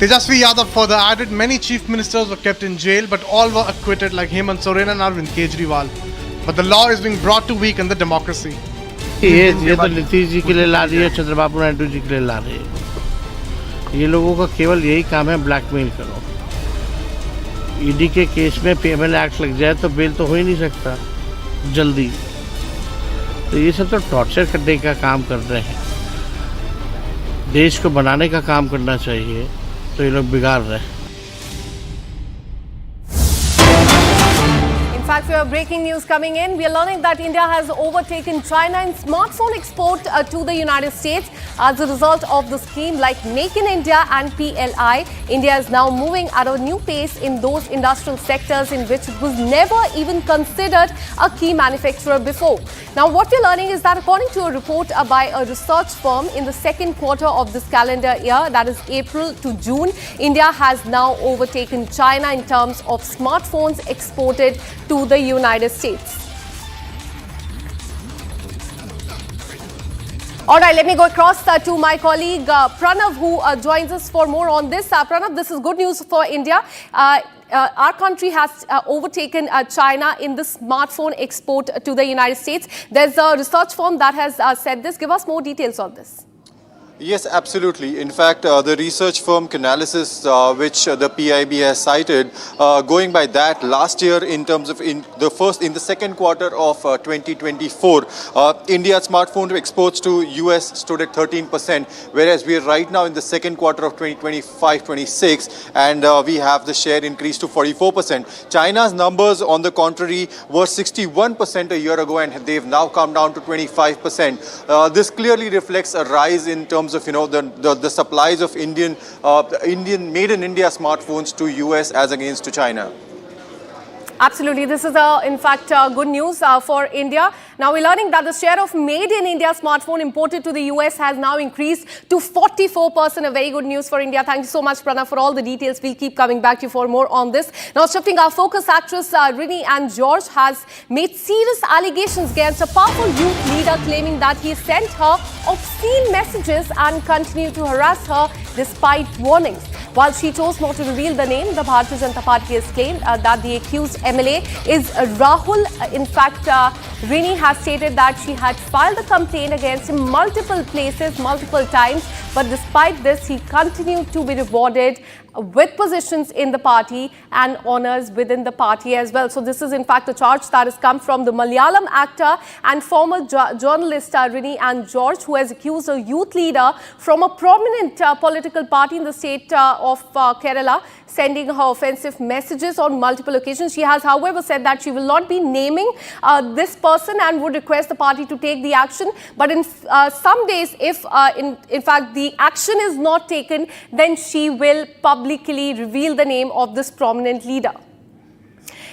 Tejasvi Yadav further added many chief ministers were kept in jail, but all were acquitted like Hemant Soren and Arvind Kejriwal. But the law is being brought to weaken the democracy. ये तो नीतीश जी के लिए ला रही है, चंद्रबाबू नायडू जी के लिए ला रही है। ये लोगों का केवल यही काम है, ब्लैकमेल करो। ईडी के केस में पेमेंट एक्ट लग जाए तो बेल तो हो ही नहीं सकता जल्दी। तो ये सब तो टॉर्चर करने का काम कर रहे हैं। देश को बनाने का काम करना चाहिए, तो ये लोग बिगाड़ रहे हैं। In fact, we have breaking news coming in. We are learning that India has overtaken China in smartphone export to the United States as a result of the scheme like Make in India and PLI. India is now moving at a new pace in those industrial sectors in which it was never even considered a key manufacturer before. Now, what we're learning is that according to a report by a research firm, in the second quarter of this calendar year, that is April to June, India has now overtaken China in terms of smartphones exported to the United States. All right, let me go across to my colleague Pranav, who joins us for more on this. Pranav, this is good news for India. Our country has overtaken China in the smartphone export to the United States. There's a research firm that has said this. Give us more details on this. Yes, absolutely. In fact, the research firm Canalys, which the PIB has cited, going by that, last year in terms of in the second quarter of 2024, India's smartphone exports to US stood at 13%, whereas we are right now in the second quarter of 2025-26, and we have the share increased to 44%. China's numbers, on the contrary, were 61% a year ago, and they've now come down to 25%. This clearly reflects a rise in terms of the supplies of Indian made in India smartphones to US as against to China. Absolutely. This is, in fact, good news for India. Now, we're learning that the share of made in India smartphone imported to the US has now increased to 44%. A very good news for India. Thank you so much, Pranav, for all the details. We'll keep coming back to you for more on this. Now, shifting our focus, actress Rini and George has made serious allegations against a powerful youth leader, claiming that he sent her obscene messages and continued to harass her despite warnings. While she chose not to reveal the name, the Bharatiya Janata Party has claimed that the accused MLA is Rahul. In fact, Rini has stated that she had filed a complaint against him multiple places, multiple times. But despite this, he continued to be rewarded with positions in the party and honours within the party as well. So this is in fact a charge that has come from the Malayalam actor and former journalist Rini and George, who has accused a youth leader from a prominent political party in the state of Kerala, sending her offensive messages on multiple occasions. She has, however, said that she will not be naming this person and would request the party to take the action. But in some days, if in fact the action is not taken, then she will publicly reveal the name of this prominent leader.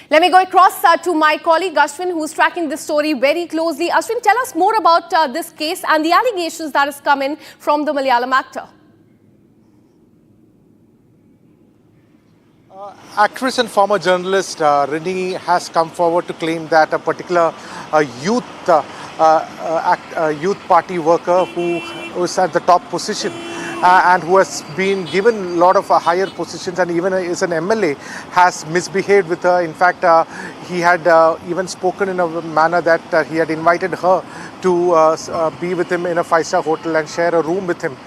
Let me go across to my colleague Ashwin, who's tracking this story very closely. Ashwin, tell us more about this case and the allegations that has come in from the Malayalam actor. Actress and former journalist Rini has come forward to claim that a particular youth party worker who was at the top position and who has been given a lot of higher positions and even is an MLA has misbehaved with her. In fact, he had even spoken in a manner that he had invited her to be with him in a five-star hotel and share a room with him.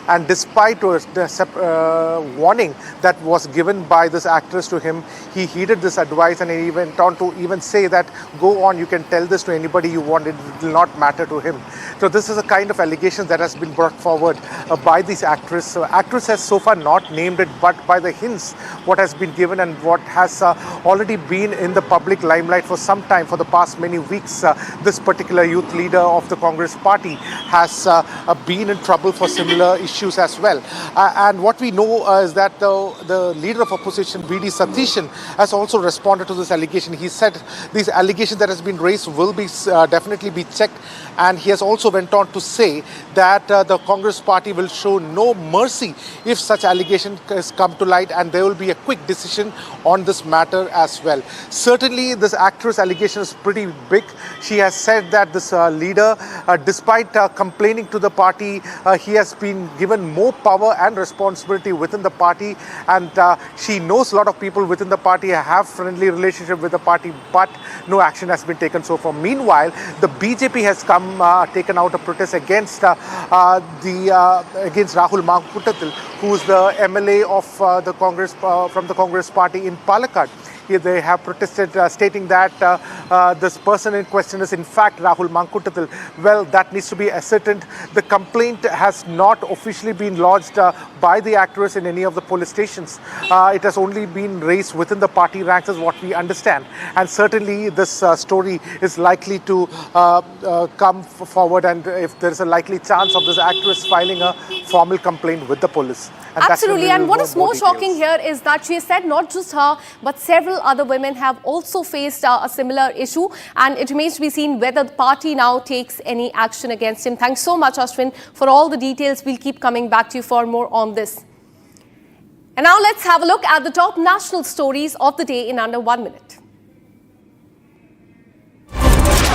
And despite the warning that was given by this actress to him, he heeded this advice and he went on to even say that, go on, you can tell this to anybody you want, it will not matter to him. So this is a kind of allegation that has been brought forward by this actress. So actress has so far not named it, but by the hints, what has been given and what has already been in the public limelight for some time, for the past many weeks, this particular youth leader of the Congress party has been in trouble for similar issues as well. And what we know is that the leader of opposition, V.D. Satishan, has also responded to this allegation. He said these allegations that has been raised will be definitely be checked, and he has also went on to say that the Congress party will show no mercy if such allegations come to light, and there will be a quick decision on this matter as well. Certainly this actress allegation is pretty big. She has said that this leader, despite complaining to the party, he has been given more power and responsibility within the party, and she knows a lot of people within the party, have friendly relationship with the party, but no action has been taken so far. Meanwhile, the BJP has taken out a protest against against Rahul Mankutatil, who is the MLA of the Congress from the Congress party in Palakkad. They have protested, stating that this person in question is in fact Rahul Mankutatil. Well, that needs to be ascertained. The complaint has not officially been lodged by the actress in any of the police stations. It has only been raised within the party ranks, is what we understand. And certainly this story is likely to come forward, and if there is a likely chance of this actress filing a formal complaint with the police. And absolutely, and what is more shocking here is that she said not just her, but several other women have also faced a similar issue, and it remains to be seen whether the party now takes any action against him. Thanks so much, Ashwin, for all the details. We'll keep coming back to you for more on this. And now let's have a look at the top national stories of the day in under 1 minute.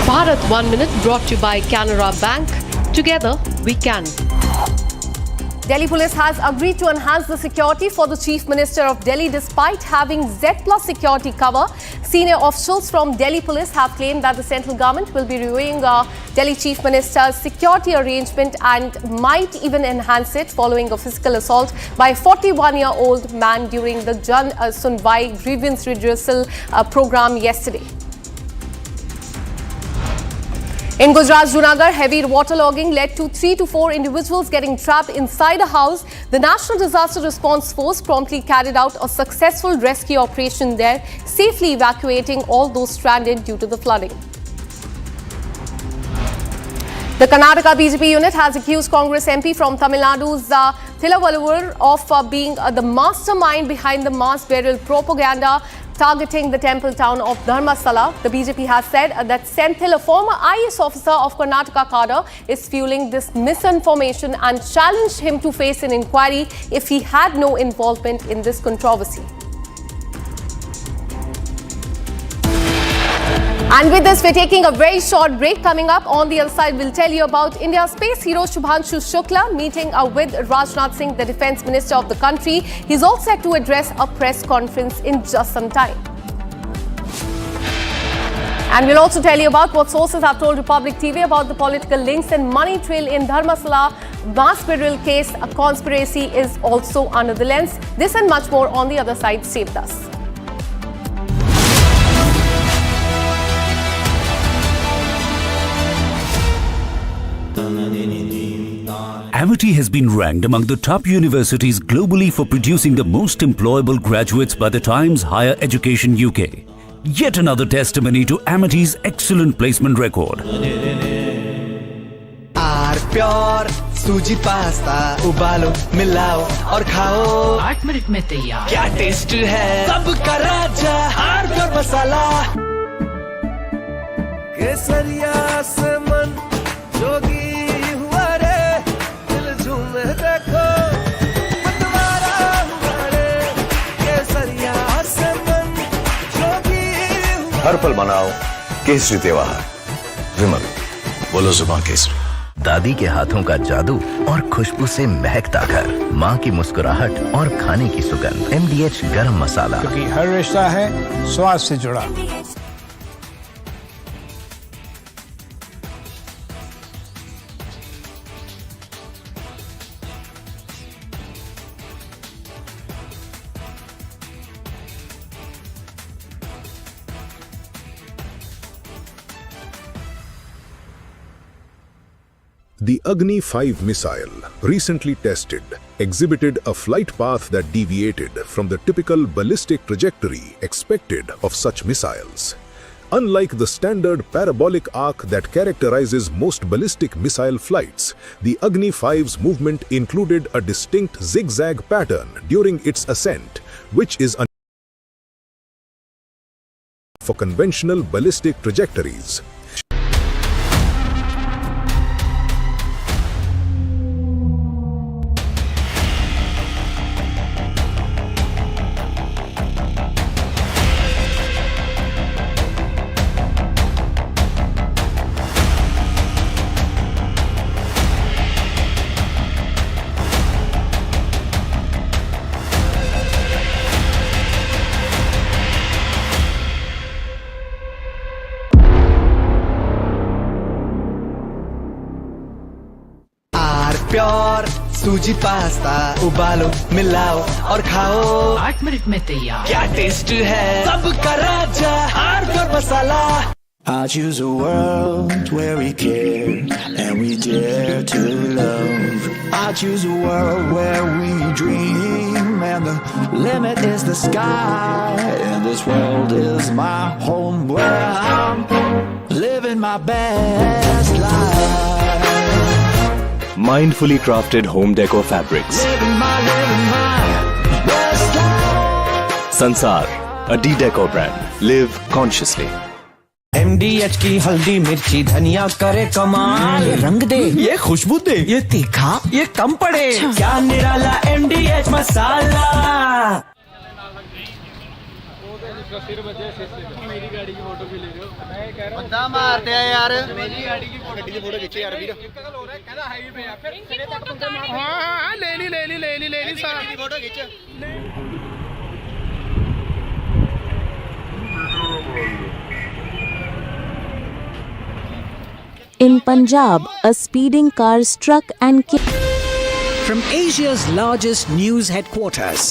Bharat 1 Minute brought to you by Canara Bank. Together, we can. Delhi police has agreed to enhance the security for the Chief Minister of Delhi despite having Z+ security cover. Senior officials from Delhi police have claimed that the central government will be reviewing Delhi Chief Minister's security arrangement and might even enhance it following a physical assault by a 41-year-old man during the Jan Sunwai grievance redressal program yesterday. In Gujarat, Junagadh, heavy waterlogging led to 3 to 4 individuals getting trapped inside a house. The National Disaster Response Force promptly carried out a successful rescue operation there, safely evacuating all those stranded due to the flooding. The Karnataka BJP unit has accused Congress MP from Tamil Nadu's Thilavalur of being the mastermind behind the mass burial propaganda targeting the temple town of Dharmasala. The BJP has said that Senthil, a former IS officer of Karnataka cadre, is fueling this misinformation and challenged him to face an inquiry if he had no involvement in this controversy. And with this, we're taking a very short break. Coming up on the other side, we'll tell you about India's space hero Shubanshu Shukla meeting with Rajnath Singh, the Defence Minister of the country. He's all set to address a press conference in just some time. And we'll also tell you about what sources have told Republic TV about the political links and money trail in Dharmasala mass burial case. A conspiracy is also under the lens. This and much more on the other side. Stay with us. Amity has been ranked among the top universities globally for producing the most employable graduates by the Times Higher Education UK. Yet another testimony to Amity's excellent placement record. Pure suji pasta उबालो मिलाओ और खाओ 8 minute में तैयार क्या taste है सबका राजा आर प्योर मसाला केसरिया से मन जोगी हुआ रे दिल झूमे देखो मतवारा हुआ रे केसरिया से मन जोगी हर पल मनाओ केसरी त्योहार विमल बोलो जुबान केसरी दादी के हाथों का जादू और खुशबू से महकता घर, माँ की मुस्कुराहट और खाने की सुगंध। MDH गरम मसाला, क्योंकि हर रिश्ता है स्वाद से जुड़ा। The Agni 5 missile, recently tested, exhibited a flight path that deviated from the typical ballistic trajectory expected of such missiles. Unlike the standard parabolic arc that characterizes most ballistic missile flights, the Agni 5's movement included a distinct zigzag pattern during its ascent, which is for conventional ballistic trajectories. Pure suji pasta उबालो मिलाओ और खाओ 8 minute में तैयार क्या taste है सबका राजा R pure masala I choose a world where we care and we dare to love. I choose a world where we dream and the limit is the sky. And this world is my home where I'm living my best life. Mindfully crafted home decor fabrics. Living my best life. Sansar, a D-Decor brand. Live consciously. MDH की हल्दी मिर्ची धनिया करे कमाल ये रंग दे ये खुशबू दे ये तीखा ये कम पड़े क्या निराला MDH मसाला इसका सिर बचे मेरी गाड़ी की फोटो भी ले रहे हो मैं कह रहा हूं बंदा मारते हैं यार मेरी गाड़ी की फोटो खींचे यार वीर एक गल हो रहा है कहदा हाईवे पे या फिर सिरे तक तुमसे मार हां ले ली सारी की फोटो खींच In Punjab, a speeding car struck and killed. From Asia's largest news headquarters,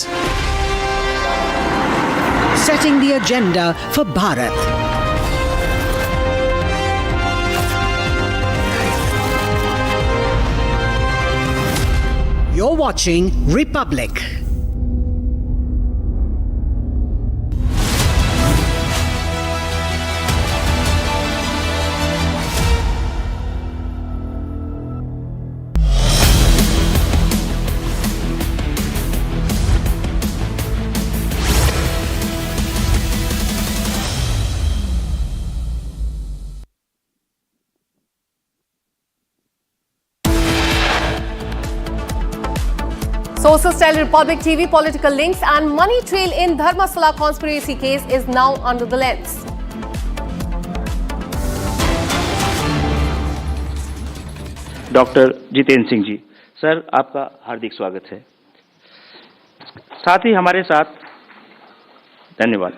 setting the agenda for Bharat. You're watching Republic. Sources tell Republic TV political links and money trail in Dharmasthala conspiracy case is now under the lens. Doctor Jitendra Singh ji, sir आपका हार्दिक स्वागत है। साथ ही हमारे साथ धन्यवाद।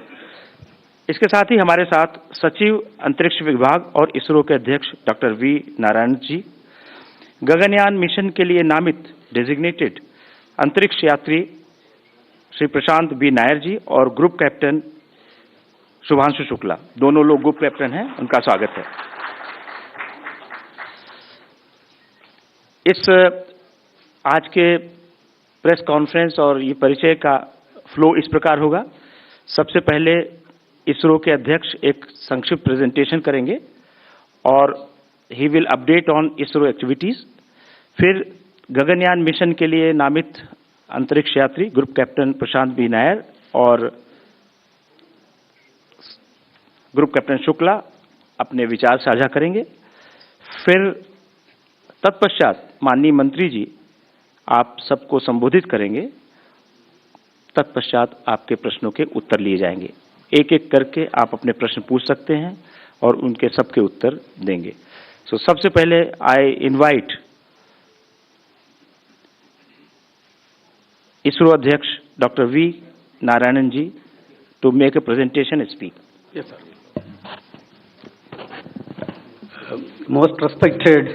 इसके साथ ही हमारे साथ सचिव अंतरिक्ष विभाग और इसरो के अध्यक्ष doctor V Narayan ji, Gaganyaan mission के लिए नामित डेजिग्नेटेड अंतरिक्ष यात्री श्री प्रशांत बी नायर जी और ग्रुप कैप्टन शुभांशु शुक्ला, दोनों लोग ग्रुप कैप्टन हैं, उनका स्वागत है। इस आज के प्रेस कॉन्फ्रेंस और ये परिचय का फ्लो इस प्रकार होगा। सबसे पहले इसरो के अध्यक्ष एक संक्षिप्त प्रेजेंटेशन करेंगे और he will update on ISRO activities. फिर गगनयान मिशन के लिए नामित अंतरिक्ष यात्री group captain Prashant B Nair और ग्रुप कैप्टन शुक्ला अपने विचार साझा करेंगे। फिर तत्पश्चात माननीय मंत्री जी आप सबको संबोधित करेंगे। तत्पश्चात आपके प्रश्नों के उत्तर लिए जाएंगे। एक एक करके आप अपने प्रश्न पूछ सकते हैं और उनके सबके उत्तर देंगे। सो सबसे पहले आई इनवाइट ISRO अध्यक्ष Dr. V. Narayanan ji to make a presentation and speak. Yes, sir. Most respected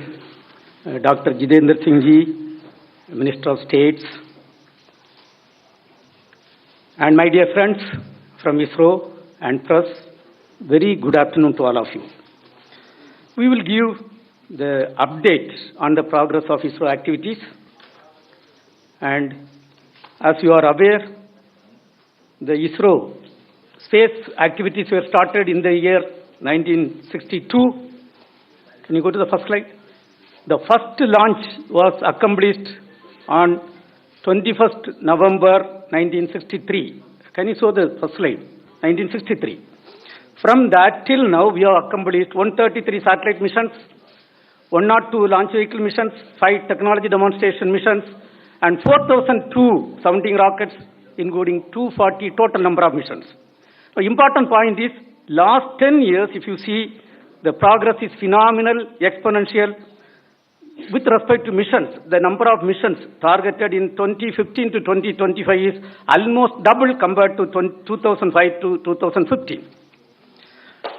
Dr. Jitendra Singh ji, Minister of States, and my dear friends from ISRO and press, very good afternoon to all of you. We will give the update on the progress of ISRO activities, and as you are aware, the ISRO space activities were started in the year 1962. Can you go to the first slide? The first launch was accomplished on 21st November 1963. Can you show the first slide? 1963. From that till now, we have accomplished 133 satellite missions, 102 launch vehicle missions, 5 technology demonstration missions, and 4,002 sounding rockets, including 240 total number of missions. The important point is, last 10 years, if you see, the progress is phenomenal, exponential. With respect to missions, the number of missions targeted in 2015 to 2025 is almost double compared to 2005 to 2015.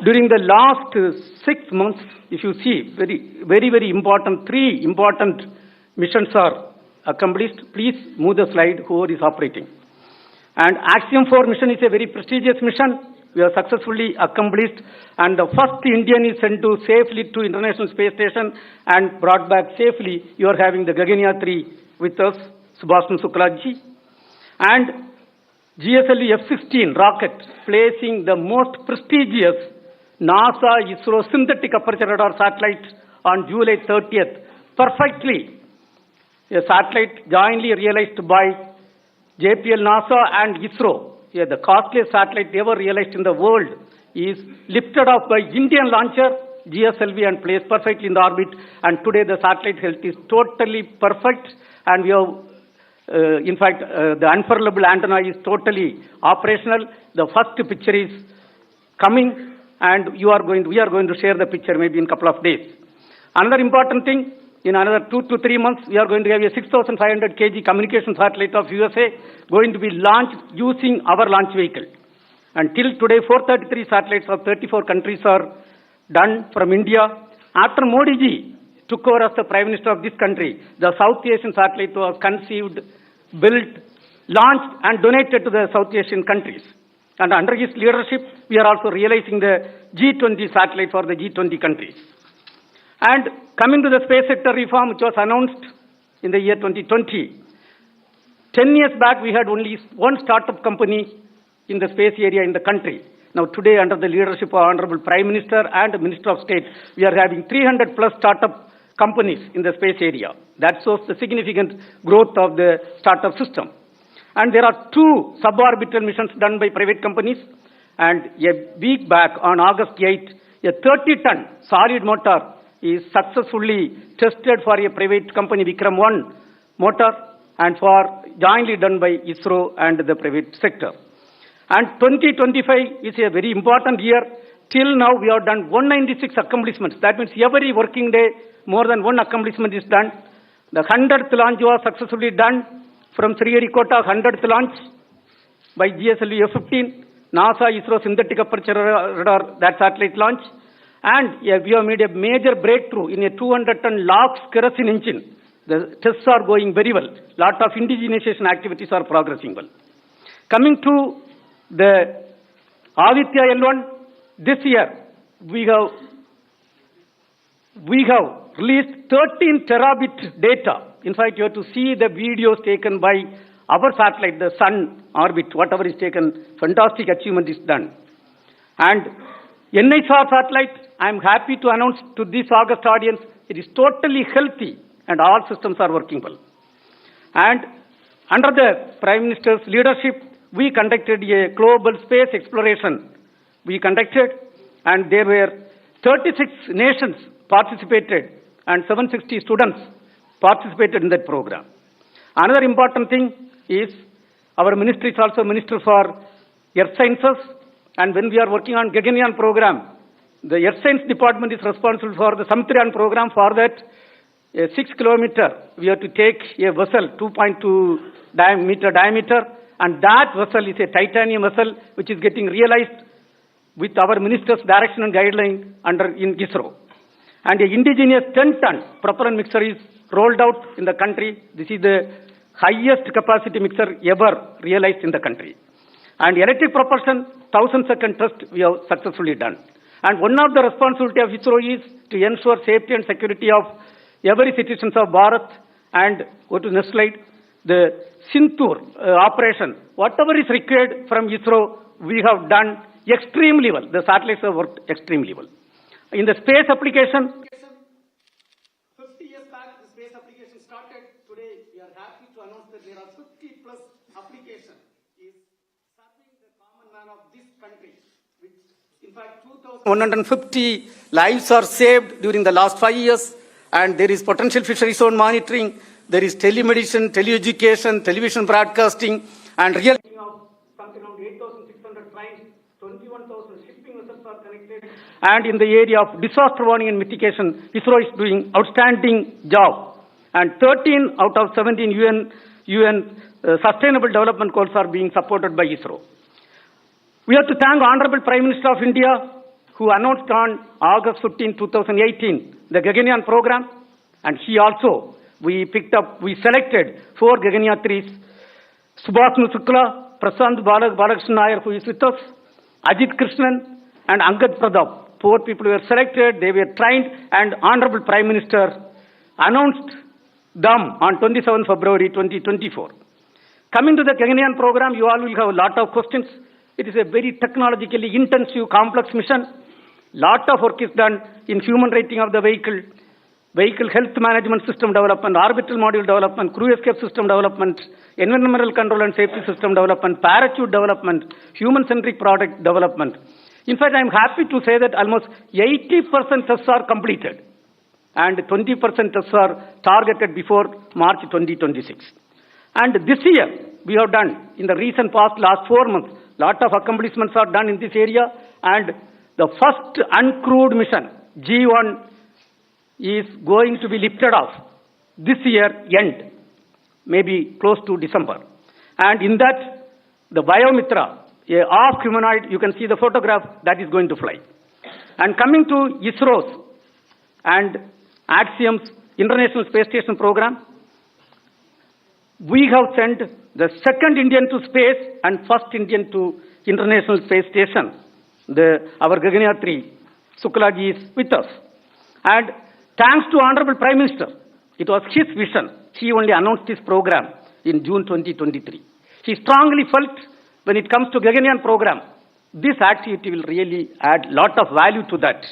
During the last 6 months, if you see, very important, 3 important missions are accomplished. Please move the slide, whoever is operating. And Axiom 4 mission is a very prestigious mission. We have successfully accomplished, and the first Indian is sent to safely to International Space Station and brought back safely. You are having the Gaganyaan 3 with us, Shubanshu Shukla ji. And GSLV F-16 rocket placing the most prestigious NASA ISRO synthetic aperture radar satellite on July 30th, perfectly. A satellite jointly realized by JPL, NASA and ISRO. Yeah, the costliest satellite ever realized in the world is lifted off by Indian launcher GSLV and placed perfectly in the orbit. And today the satellite health is totally perfect, and we have In fact, the unfurlable antenna is totally operational. The first picture is coming, and we are going to share the picture maybe in a couple of days. Another important thing, in another 2 to 3 months, we are going to have a 6,500 kg communication satellite of USA going to be launched using our launch vehicle. Until today, 433 satellites of 34 countries are done from India. After Modi ji took over as the Prime Minister of this country, the South Asian satellite was conceived, built, launched and donated to the South Asian countries. And under his leadership, we are also realizing the G20 satellite for the G20 countries. And coming to the space sector reform, which was announced in the year 2020, 10 years back, we had only one startup company in the space area in the country. Now today, under the leadership of Honorable Prime Minister and Minister of State, we are having 300 plus startup companies in the space area. That shows the significant growth of the startup system. And there are 2 suborbital missions done by private companies. And a week back, on August 8, a 30-ton solid motor is successfully tested for a private company, Vikram 1 motor, and for jointly done by ISRO and the private sector. And 2025 is a very important year. Till now, we have done 196 accomplishments. That means every working day, more than one accomplishment is done. The 100th launch was successfully done from Sriharikota, 100th launch by GSLV F-15, NASA ISRO synthetic aperture radar, that satellite launch. And we have made a major breakthrough in a 200-ton LOX kerosene engine. The tests are going very well. Lot of indigenization activities are progressing well. Coming to the Aditya L1, this year we have released 13 terabit data. In fact, you have to see the videos taken by our satellite, the Sun orbit, whatever is taken, fantastic achievement is done. And NISR satellite, I am happy to announce to this August audience, it is totally healthy and all systems are working well. And under the Prime Minister's leadership, we conducted a global space exploration. We conducted, and there were 36 nations participated and 760 students participated in that program. Another important thing is our ministry is also Minister for Earth Sciences, and when we are working on Gaganyaan program, the Earth Science Department is responsible for the Samudran program. For that, a 6 kilometer, we have to take a vessel, 2.2 meter diameter, and that vessel is a titanium vessel which is getting realized with our minister's direction and guideline in ISRO. And an indigenous 10-ton propellant mixer is rolled out in the country. This is the highest capacity mixer ever realized in the country. And electric propulsion, 1,000-second test we have successfully done. And one of the responsibility of ISRO is to ensure safety and security of every citizens of Bharat. And go to next slide. The Sintur operation, whatever is required from ISRO, we have done extremely well. The satellites have worked extremely well. In the space application, 50 years back, the space application started. Today, we are happy to announce that there are 50 plus applications is serving the common man of this country. Which, in fact, 2,150 lives are saved during the last 5 years, and there is potential fishery zone monitoring. There is telemedicine, teleeducation, television broadcasting, and real of something around 8,600 trains, 21,000 shipping vessels are connected. And in the area of disaster warning and mitigation, ISRO is doing outstanding job. And 13 out of 17 UN Sustainable Development Goals are being supported by ISRO. We have to thank Honorable Prime Minister of India, who announced on August 15, 2018, the Gaganyaan program, and he also, we selected 4 Gaganyaan 3s, Shubanshu Shukla, Prasant Balakrishnan Nair, who is with us, Ajit Krishnan, and Angad Pradap. 4 people were selected, they were trained, and Honorable Prime Minister announced them on 27 February 2024. Coming to the Gaganyaan program, you all will have a lot of questions. It is a very technologically intensive, complex mission. Lot of work is done in human rating of the vehicle health management system development, orbital module development, crew escape system development, environmental control and safety system development, parachute development, human-centric product development. In fact, I am happy to say that almost 80% tests are completed and 20% tests are targeted before March 2026. And this year, we have done, in the recent past, last 4 months, lot of accomplishments are done in this area. And the first uncrewed mission, G1, is going to be lifted off this year end, maybe close to December. And in that, the Biomitra, a half humanoid, you can see the photograph, that is going to fly. And coming to ISRO's and Axiom's International Space Station program, we have sent the second Indian to space and first Indian to International Space Station. Our Gaganyaan 3, Shukla ji is with us. And thanks to Honorable Prime Minister, it was his vision. He only announced this program in June 2023. He strongly felt when it comes to Gaganyaan program, this activity will really add lot of value to that.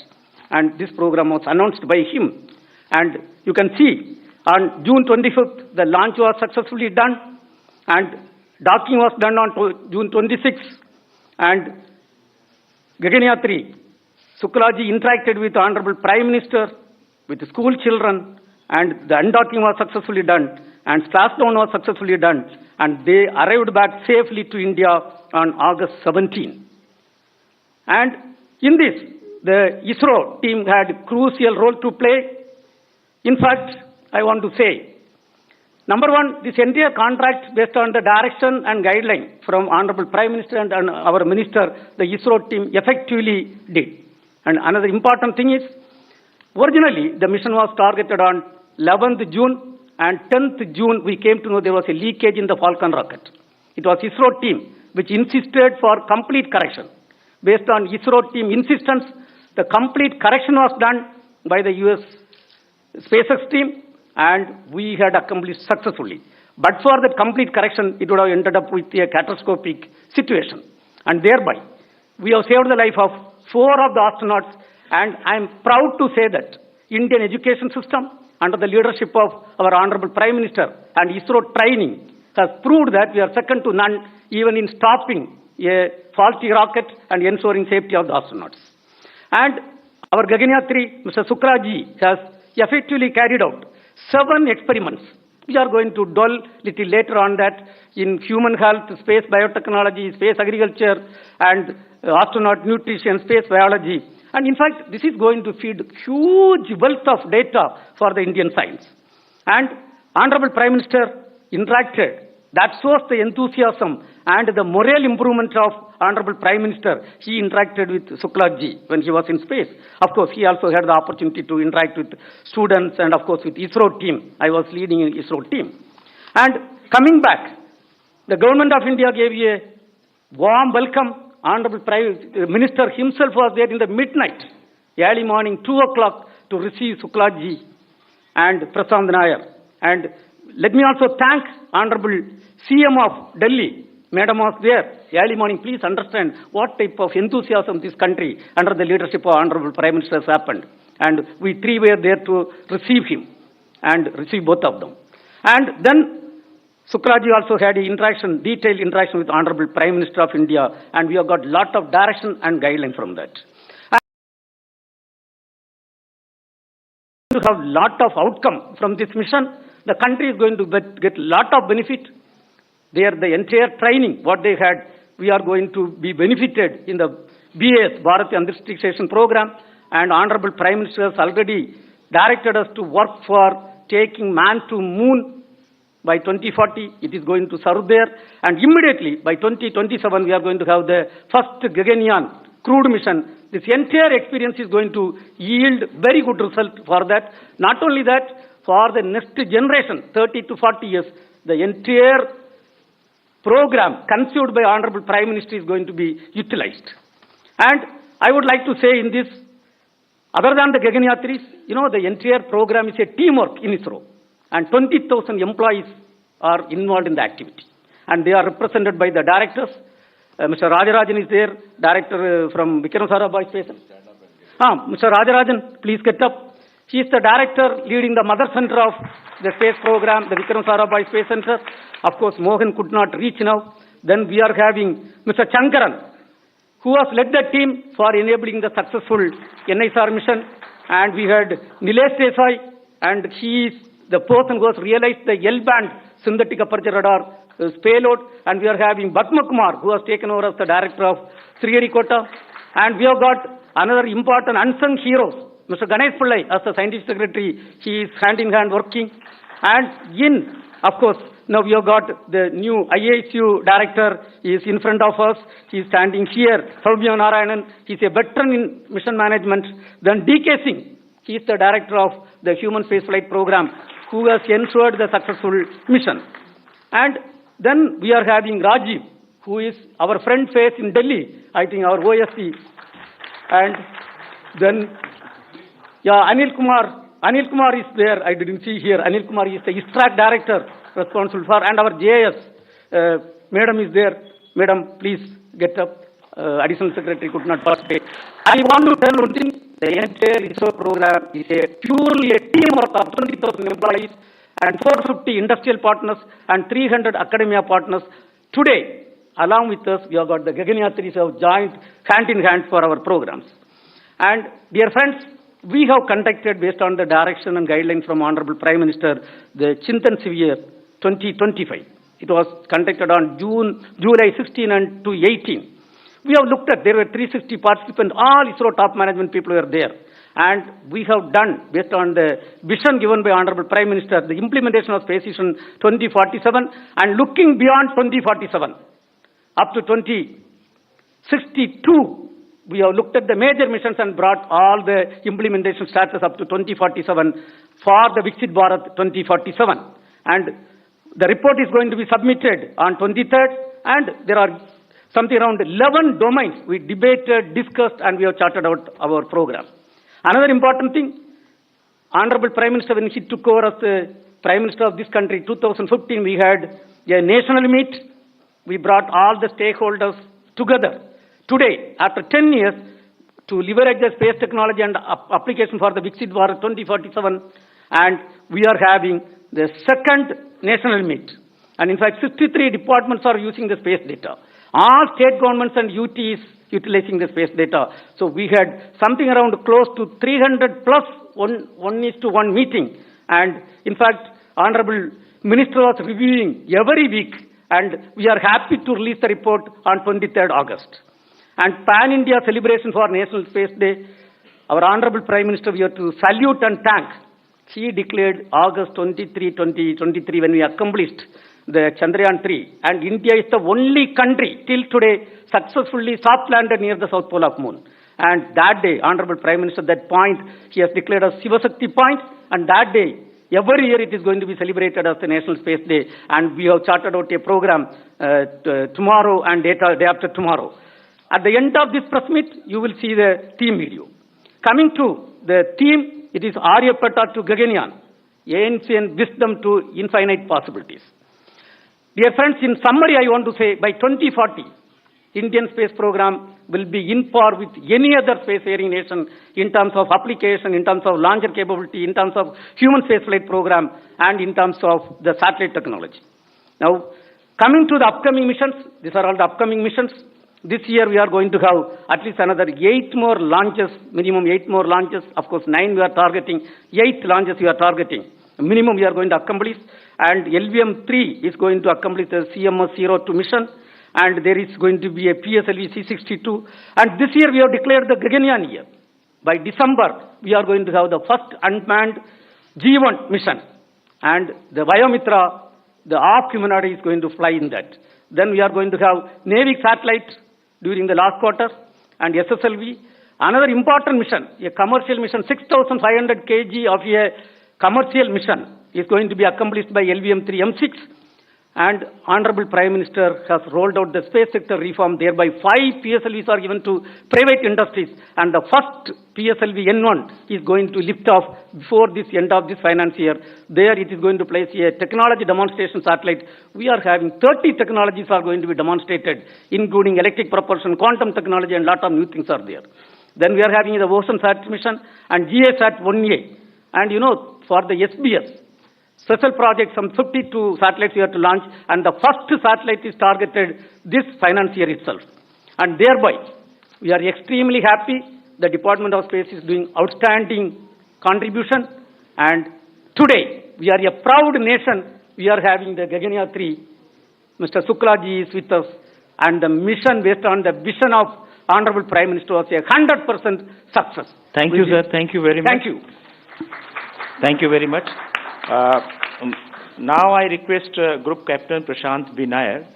And this program was announced by him. And you can see on June 25th, the launch was successfully done. And docking was done on June 26th. And Gaganyaan 3, Shukla ji interacted with Honorable Prime Minister, with school children, and the undocking was successfully done, and splashdown was successfully done, and they arrived back safely to India on August 17. And in this, the ISRO team had a crucial role to play. In fact, I want to say, number one, this entire contract based on the direction and guideline from Honorable Prime Minister and our Minister, the ISRO team effectively did. And another important thing is, originally the mission was targeted on 11th June and 10th June we came to know there was a leakage in the Falcon rocket. It was ISRO team which insisted for complete correction. Based on ISRO team insistence, the complete correction was done by the US SpaceX team and we had accomplished successfully. But for that complete correction, it would have ended up with a catastrophic situation. And thereby, we have saved the life of 4 of the astronauts, and I am proud to say that Indian education system, under the leadership of our Honorable Prime Minister and ISRO training, has proved that we are second to none, even in stopping a faulty rocket and ensuring safety of the astronauts. And our Gaganyaan 3, Mr. Shukla ji, has effectively carried out 7 experiments. We are going to dwell little later on that in human health, space biotechnology, space agriculture, and astronaut nutrition, space biology. And in fact, this is going to feed huge wealth of data for the Indian science. And Honorable Prime Minister interacted. That shows the enthusiasm and the moral improvement of Honorable Prime Minister. He interacted with Shukla ji when he was in space. Of course, he also had the opportunity to interact with students and of course with ISRO team. I was leading an ISRO team. And coming back, the government of India gave a warm welcome. Honorable Prime Minister himself was there in the midnight, early morning, 2 o'clock, to receive Shukla ji and Prasad Nair. And let me also thank Honorable CM of Delhi. Madam was there, early morning. Please understand what type of enthusiasm this country under the leadership of Honorable Prime Minister has happened. And we 3 were there to receive him and receive both of them. And then Shukla ji also had an detailed interaction with Honorable Prime Minister of India, and we have got lot of direction and guideline from that. And to have lot of outcome from this mission, the country is going to get lot of benefit. There, the entire training, what they had, we are going to be benefited in the BAS, Bharat Antariksh Station program, and Honorable Prime Minister has already directed us to work for taking man to moon. By 2040, it is going to serve there. And immediately, by 2027, we are going to have the first Gaganyaan crewed mission. This entire experience is going to yield very good result for that. Not only that, for the next generation, 30 to 40 years, the entire program conceived by Honorable Prime Minister is going to be utilized. And I would like to say in this, other than the Gaganyaan 3s, the entire program is a teamwork in ISRO. And 20,000 employees are involved in the activity. And they are represented by the directors. Mr. Rajarajan is there, director from Vikram Sarabhai Space Center. Mr. Rajarajan, please get up. He is the director leading the mother center of the space program, the Vikram Sarabhai Space Center. Of course, Mohan could not reach now. Then we are having Mr. Chankaran, who has led the team for enabling the successful NISR mission. And we had Nilesh Desai, and he is the person who has realized the L-band synthetic aperture radar payload, and we are having Batma Kumar, who has taken over as the director of Sriharikota, and we have got another important unsung heroes, Mr. Ganesh Pillai as the scientific secretary. He is hand in hand working, and of course, now we have got the new ISU director. He is in front of us. He is standing here. Saubhya Narayanan. He is a veteran in mission management. Then D.K. Singh. He is the director of the Human Spaceflight Program, who has ensured the successful mission. And then we are having Rajiv, who is our front face in Delhi, I think our OSC. And then, Anil Kumar. Anil Kumar is there. I didn't see here. Anil Kumar is the ISRO director responsible for, and our JS, Madam is there. Madam, please get up. Additional Secretary could not participate. I want to tell one thing. The entire ISRO program is purely a teamwork of 20,000 employees and 450 industrial partners and 300 academia partners. Today, along with us, we have got the Gaganyaan have joined hand in hand for our programs. And dear friends, we have conducted, based on the direction and guidelines from Honorable Prime Minister, the Chintan Shivir 2025. It was conducted on July 16 and to 18. We have looked at, there were 360 participants, all ISRO top management people were there. And we have done, based on the vision given by Honorable Prime Minister, the implementation of Space Vision 2047 and looking beyond 2047 up to 2062. We have looked at the major missions and brought all the implementation status up to 2047 for the Viksit Bharat 2047. And the report is going to be submitted on 23rd, and there are something around 11 domains we debated, discussed, and we have charted out our program. Another important thing, Honorable Prime Minister, when he took over as the Prime Minister of this country, 2015, we had a national meet. We brought all the stakeholders together. Today, after 10 years, to leverage the space technology and application for the Viksit Bharat 2047, and we are having the second national meet. And in fact, 63 departments are using the space data. All state governments and UTs utilizing the space data. So we had something around close to 300 plus 1:1 meeting. And in fact, Honorable Minister was reviewing every week, and we are happy to release the report on 23rd August. And Pan-India celebration for National Space Day, our Honorable Prime Minister, we have to salute and thank. He declared August 23, 2023, when we accomplished the Chandrayaan 3. And India is the only country till today successfully soft landed near the South Pole of Moon. And that day, Honorable Prime Minister, that point, he has declared as Shivashakti point. And that day, every year it is going to be celebrated as the National Space Day. And we have charted out a program tomorrow and day after tomorrow. At the end of this press meet, you will see the theme video. Coming to the theme, it is Aryabhata to Gaganyaan, ancient wisdom to infinite possibilities. Dear friends, in summary, I want to say by 2040, Indian space program will be in par with any other spacefaring nation in terms of application, in terms of launcher capability, in terms of human spaceflight program, and in terms of the satellite technology. Now, coming to the upcoming missions, these are all the upcoming missions. This year we are going to have at least another 8 more launches, minimum 8 more launches. Of course, 9 we are targeting, 8 launches we are targeting. Minimum we are going to accomplish. And LVM-3 is going to accomplish the CMS-02 mission. And there is going to be a PSLV C-62. And this year we have declared the Gaganyaan year. By December, we are going to have the first unmanned G1 mission. And the Vayomitra, the half humanoid, is going to fly in that. Then we are going to have Navy satellite during the last quarter, and SSLV. Another important mission, a commercial mission, 6,500 kg of a commercial mission is going to be accomplished by LVM-3M6. And Honorable Prime Minister has rolled out the space sector reform. Thereby 5 PSLVs are given to private industries. And the first PSLV N1 is going to lift off before this end of this financial year. There it is going to place a technology demonstration satellite. We are having 30 technologies are going to be demonstrated, including electric propulsion, quantum technology, and a lot of new things are there. Then we are having the OceanSat mission and GASat 1A. And you know, for the SBS, special project, some 52 satellites we have to launch, and the first satellite is targeted this financial year itself. And thereby, we are extremely happy the Department of Space is doing outstanding contribution. And today, we are a proud nation we are having the Gaganyaan 3. Mr. Shukla ji is with us, and the mission based on the vision of Honorable Prime Minister was a 100% success. Thank you, sir. Thank you very much. Thank you. Thank you very much. Now I request Group Captain Prashant B. Nair,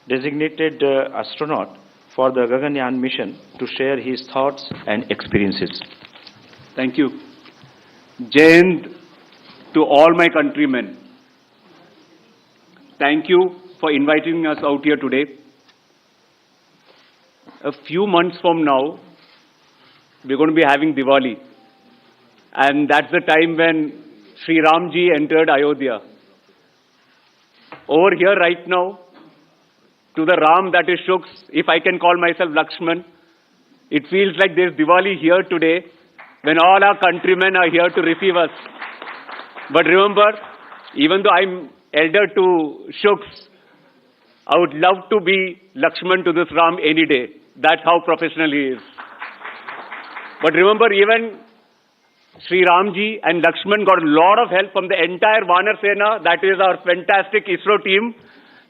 designated astronaut for the Gaganyaan mission, to share his thoughts and experiences. Thank you. Jai Hind to all my countrymen. Thank you for inviting us out here today. A few months from now, we're going to be having Diwali. And that's the time when Sri Ramji entered Ayodhya. Over here right now, to the Ram that is Shuks, if I can call myself Lakshman, it feels like there's Diwali here today when all our countrymen are here to receive us. But remember, even though I'm elder to Shuks, I would love to be Lakshman to this Ram any day. That's how professional he is. But remember, even Sri Ramji and Lakshman got a lot of help from the entire Vanar Sena, that is our fantastic ISRO team.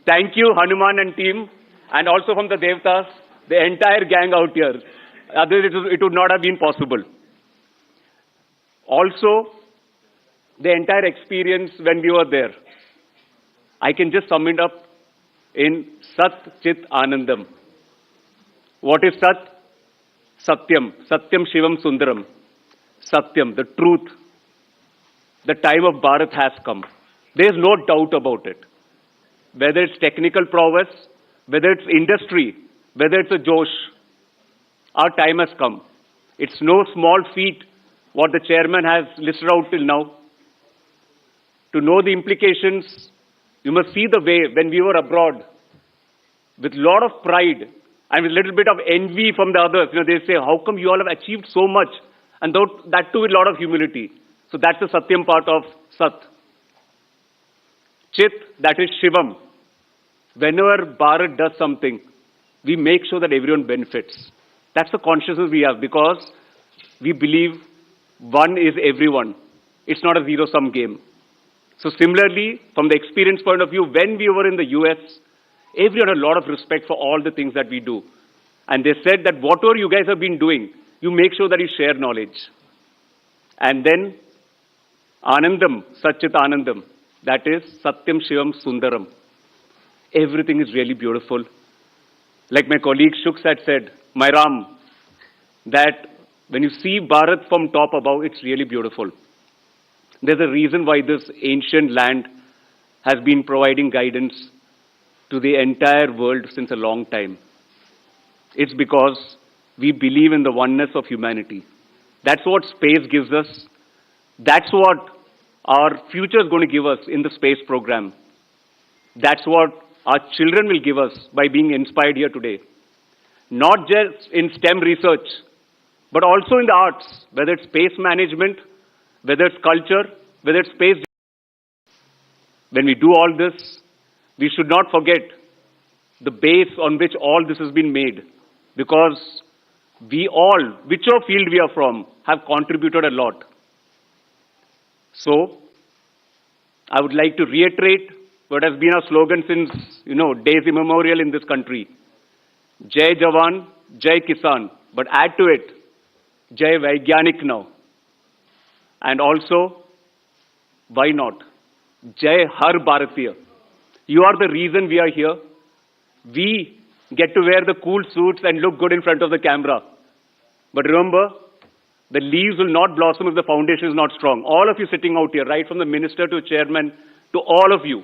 Thank you, Hanuman and team, and also from the Devtas, the entire gang out here. Otherwise, it would not have been possible. Also, the entire experience when we were there, I can just sum it up in Sat Chit Anandam. What is Sat? Satyam. Satyam Shivam Sundaram. Satyam, the truth. The time of Bharat has come. There is no doubt about it. Whether it's technical prowess, whether it's industry, whether it's a Josh, our time has come. It's no small feat what the chairman has listed out till now. To know the implications, you must see the way when we were abroad, with a lot of pride and with a little bit of envy from the others. They say, how come you all have achieved so much? And that too with a lot of humility. So that's the Satyam part of Sat. Chit, that is Shivam. Whenever Bharat does something, we make sure that everyone benefits. That's the consciousness we have, because we believe one is everyone. It's not a zero-sum game. So similarly, from the experience point of view, when we were in the US, everyone had a lot of respect for all the things that we do. And they said that whatever you guys have been doing, you make sure that you share knowledge. And then Anandam, Satchit Anandam, that is Satyam Shivam Sundaram. Everything is really beautiful. Like my colleague Shuks had said, my Ram, that when you see Bharat from top above, it's really beautiful. There's a reason why this ancient land has been providing guidance to the entire world since a long time. It's because we believe in the oneness of humanity. That's what space gives us. That's what our future is going to give us in the space program. That's what our children will give us by being inspired here today. Not just in STEM research, but also in the arts, whether it's space management, whether it's culture, whether it's space. When we do all this, we should not forget the base on which all this has been made, because we all, whichever field we are from, have contributed a lot. So, I would like to reiterate what has been our slogan since, days immemorial in this country. Jai Jawan, Jai Kisan, but add to it, Jai Vaigyanik now. And also, why not? Jai Har Bharatiya. You are the reason we are here. We get to wear the cool suits and look good in front of the camera. But remember, the leaves will not blossom if the foundation is not strong. All of you sitting out here, right from the minister to chairman, to all of you,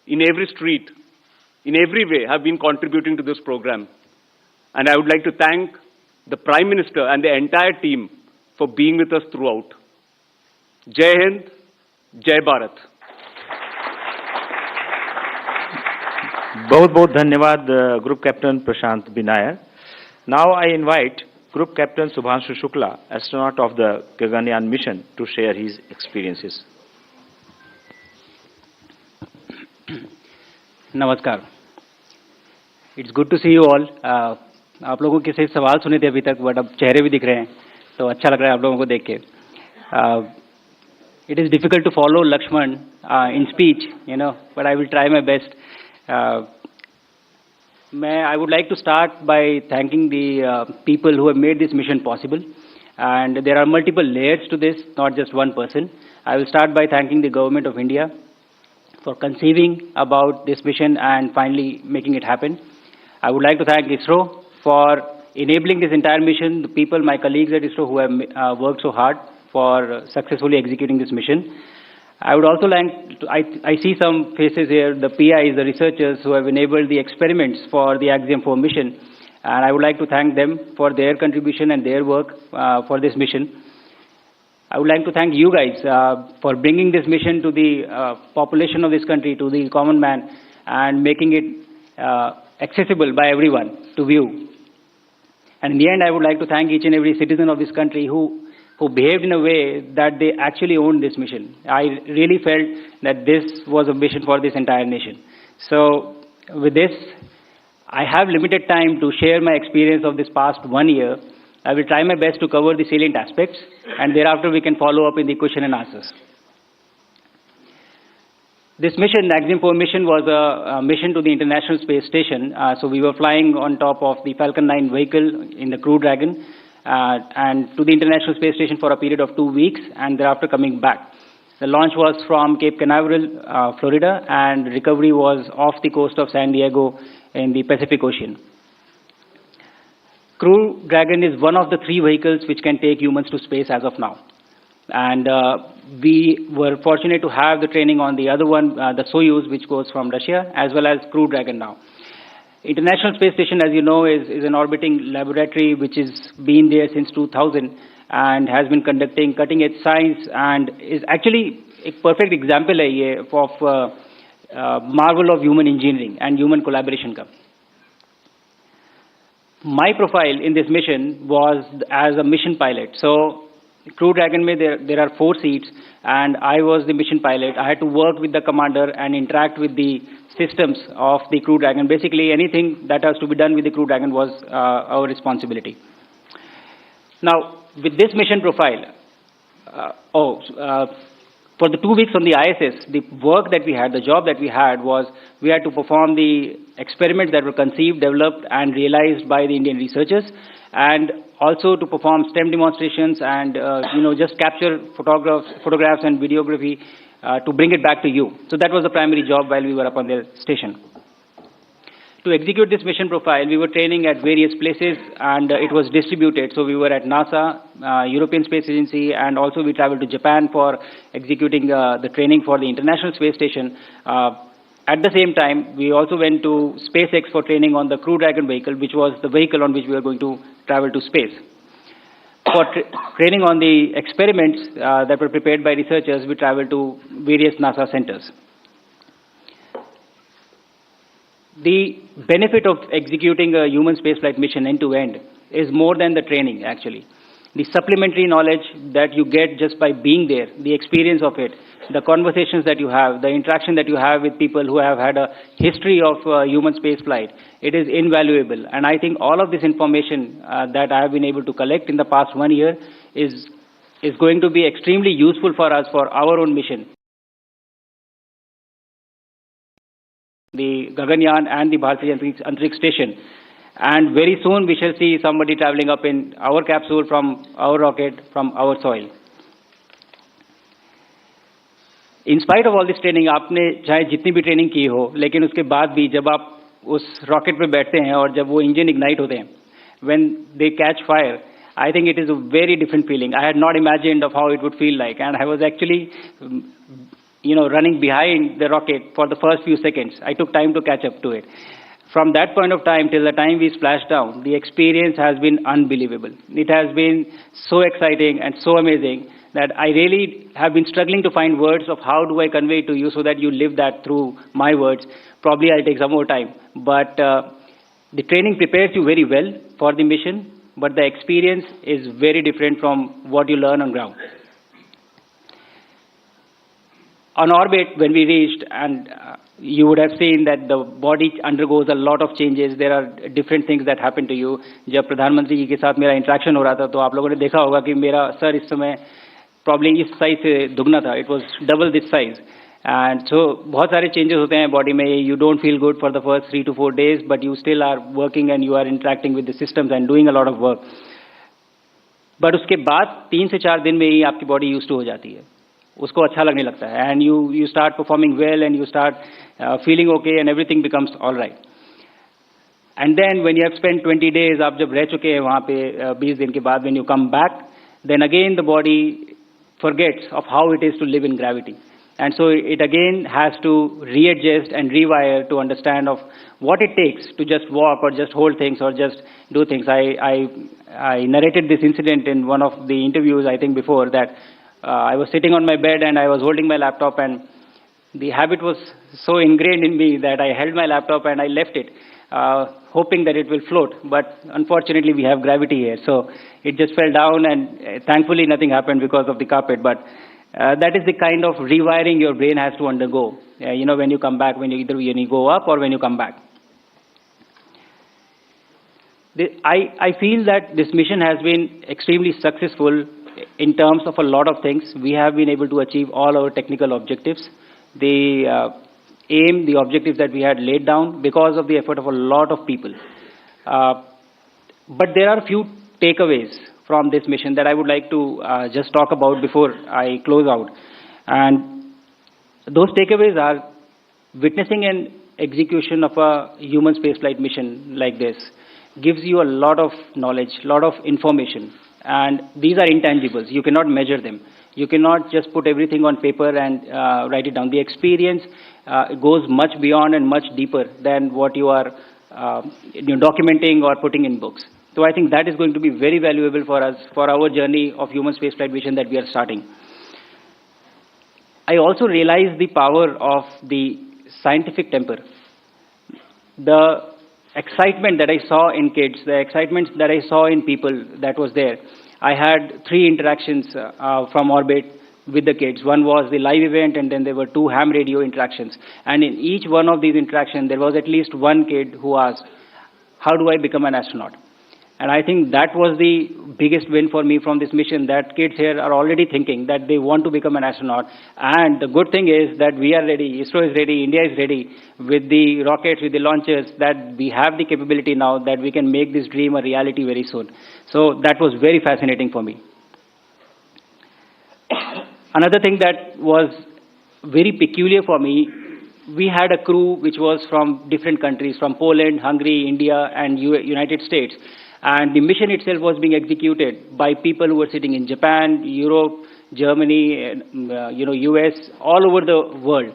in every street, in every way, have been contributing to this program. And I would like to thank the Prime Minister and the entire team for being with us throughout. Jai Hind, Jai Bharat. बहुत धन्यवाद group captain Prashant B Nair. Now I invite Group Captain Shubhanshu Shukla, astronaut of the Gaganyaan mission, to share his experiences. नमस्कार. It's good to see you all. आप लोगों के सिर्फ सवाल सुने थे अभी तक, बट अब चेहरे भी दिख रहे हैं, तो अच्छा लग रहा है आप लोगों को देख के. it is difficult to follow Lakshman in speech, but I will try my best. I would like to start by thanking the people who have made this mission possible. And there are multiple layers to this, not just one person. I will start by thanking the Government of India for conceiving about this mission and finally making it happen. I would like to thank ISRO for enabling this entire mission, the people, my colleagues at ISRO who have worked so hard for successfully executing this mission. I would also like to, I see some faces here, the PIs, the researchers who have enabled the experiments for the Axiom 4 mission. And I would like to thank them for their contribution and their work for this mission. I would like to thank you guys for bringing this mission to the population of this country, to the common man, and making it accessible by everyone to view. And in the end, I would like to thank each and every citizen of this country who behaved in a way that they actually owned this mission. I really felt that this was a mission for this entire nation. So with this, I have limited time to share my experience of this past 1 year. I will try my best to cover the salient aspects, and thereafter we can follow up in the question and answers. This mission, the Axiom 4 mission, was a mission to the International Space Station. So we were flying on top of the Falcon 9 vehicle in the Crew Dragon and to the International Space Station for a period of 2 weeks, and thereafter coming back. The launch was from Cape Canaveral, Florida, and recovery was off the coast of San Diego in the Pacific Ocean. Crew Dragon is one of the 3 vehicles which can take humans to space as of now. And we were fortunate to have the training on the other one, the Soyuz, which goes from Russia, as well as Crew Dragon now. International Space Station, as you know, is an orbiting laboratory which has been there since 2000 and has been conducting cutting-edge science and is actually a perfect example of marvel of human engineering and human collaboration. My profile in this mission was as a mission pilot. So Crew Dragon, there are 4 seats, and I was the mission pilot. I had to work with the commander and interact with the systems of the Crew Dragon. Basically, anything that has to be done with the Crew Dragon was our responsibility. Now, with this mission profile, for the 2 weeks on the ISS, the work that we had, the job that we had was we had to perform the experiments that were conceived, developed, and realized by the Indian researchers, and also to perform STEM demonstrations and just capture photographs and videography to bring it back to you. So that was the primary job while we were up on the station. To execute this mission profile, we were training at various places, and it was distributed. So we were at NASA, European Space Agency, and also we traveled to Japan for executing the training for the International Space Station. At the same time, we also went to SpaceX for training on the Crew Dragon vehicle, which was the vehicle on which we were going to travel to space. For training on the experiments that were prepared by researchers, we traveled to various NASA centers. The benefit of executing a human spaceflight mission end-to-end is more than the training, actually. The supplementary knowledge that you get just by being there, the experience of it, the conversations that you have, the interaction that you have with people who have had a history of human spaceflight, it is invaluable. And I think all of this information that I have been able to collect in the past 1 year is going to be extremely useful for us for our own mission. The Gaganyaan and the Bharatiya Antariksh Station. And very soon we shall see somebody traveling up in our capsule from our rocket, from our soil. In spite of all this training, आपने चाहे जितनी भी training की हो, लेकिन उसके बाद भी जब आप उस रॉकेट पे बैठते हैं और जब वो इंजन इग्नाइट होते हैं, when they catch fire, I think it is a very different feeling. I had not imagined of how it would feel like, and I was actually running behind the rocket for the first few seconds. I took time to catch up to it. From that point of time till the time we splashed down, the experience has been unbelievable. It has been so exciting and so amazing that I really have been struggling to find words of how do I convey it to you so that you live that through my words. Probably I'll take some more time. But the training prepares you very well for the mission, but the experience is very different from what you learn on ground. On orbit, when we reached, and you would have seen that the body undergoes a lot of changes. There are different things that happen to you. जब प्रधानमंत्री जी के साथ मेरा interaction हो रहा था, तो आप लोगों ने देखा होगा कि मेरा सर इस समय probably इस size से दुगना था. It was double this size. And so बहुत सारे changes होते हैं body में. You don't feel good for the first 3 to 4 days, but you still are working and you are interacting with the systems and doing a lot of work. But उसके बाद 3 से 4 दिन में ही आपकी body used to हो जाती है. उसको अच्छा लगने लगता है. And you start performing well and you start feeling okay and everything becomes all right. And then when you have spent 20 days, आप जब रह चुके हैं वहाँ पे 20 दिन के बाद, when you come back, then again the body forgets of how it is to live in gravity. And so it again has to readjust and rewire to understand of what it takes to just walk or just hold things or just do things. I narrated this incident in one of the interviews, I think before, that I was sitting on my bed and I was holding my laptop, and the habit was so ingrained in me that I held my laptop and I left it, hoping that it will float. But unfortunately we have gravity here, so it just fell down, and thankfully nothing happened because of the carpet. But that is the kind of rewiring your brain has to undergo, when you come back, when you go up or when you come back. I feel that this mission has been extremely successful in terms of a lot of things. We have been able to achieve all our technical objectives. The aim, the objectives that we had laid down because of the effort of a lot of people. But there are a few takeaways from this mission that I would like to just talk about before I close out. And those takeaways are witnessing an execution of a human spaceflight mission like this gives you a lot of knowledge, a lot of information. And these are intangibles. You cannot measure them. You cannot just put everything on paper and write it down. The experience goes much beyond and much deeper than what you are documenting or putting in books. So I think that is going to be very valuable for us, for our journey of human spaceflight mission that we are starting. I also realize the power of the scientific temper. The excitement that I saw in kids, the excitement that I saw in people that was there. I had 3 interactions from orbit with the kids. One was the live event, and then there were 2 ham radio interactions. And in each one of these interactions, there was at least one kid who asked, how do I become an astronaut? And I think that was the biggest win for me from this mission, that kids here are already thinking that they want to become an astronaut. And the good thing is that we are ready, ISRO is ready, India is ready with the rockets, with the launchers, that we have the capability now that we can make this dream a reality very soon. So that was very fascinating for me. Another thing that was very peculiar for me, we had a crew which was from different countries, from Poland, Hungary, India, and United States. And the mission itself was being executed by people who were sitting in Japan, Europe, Germany, US, all over the world.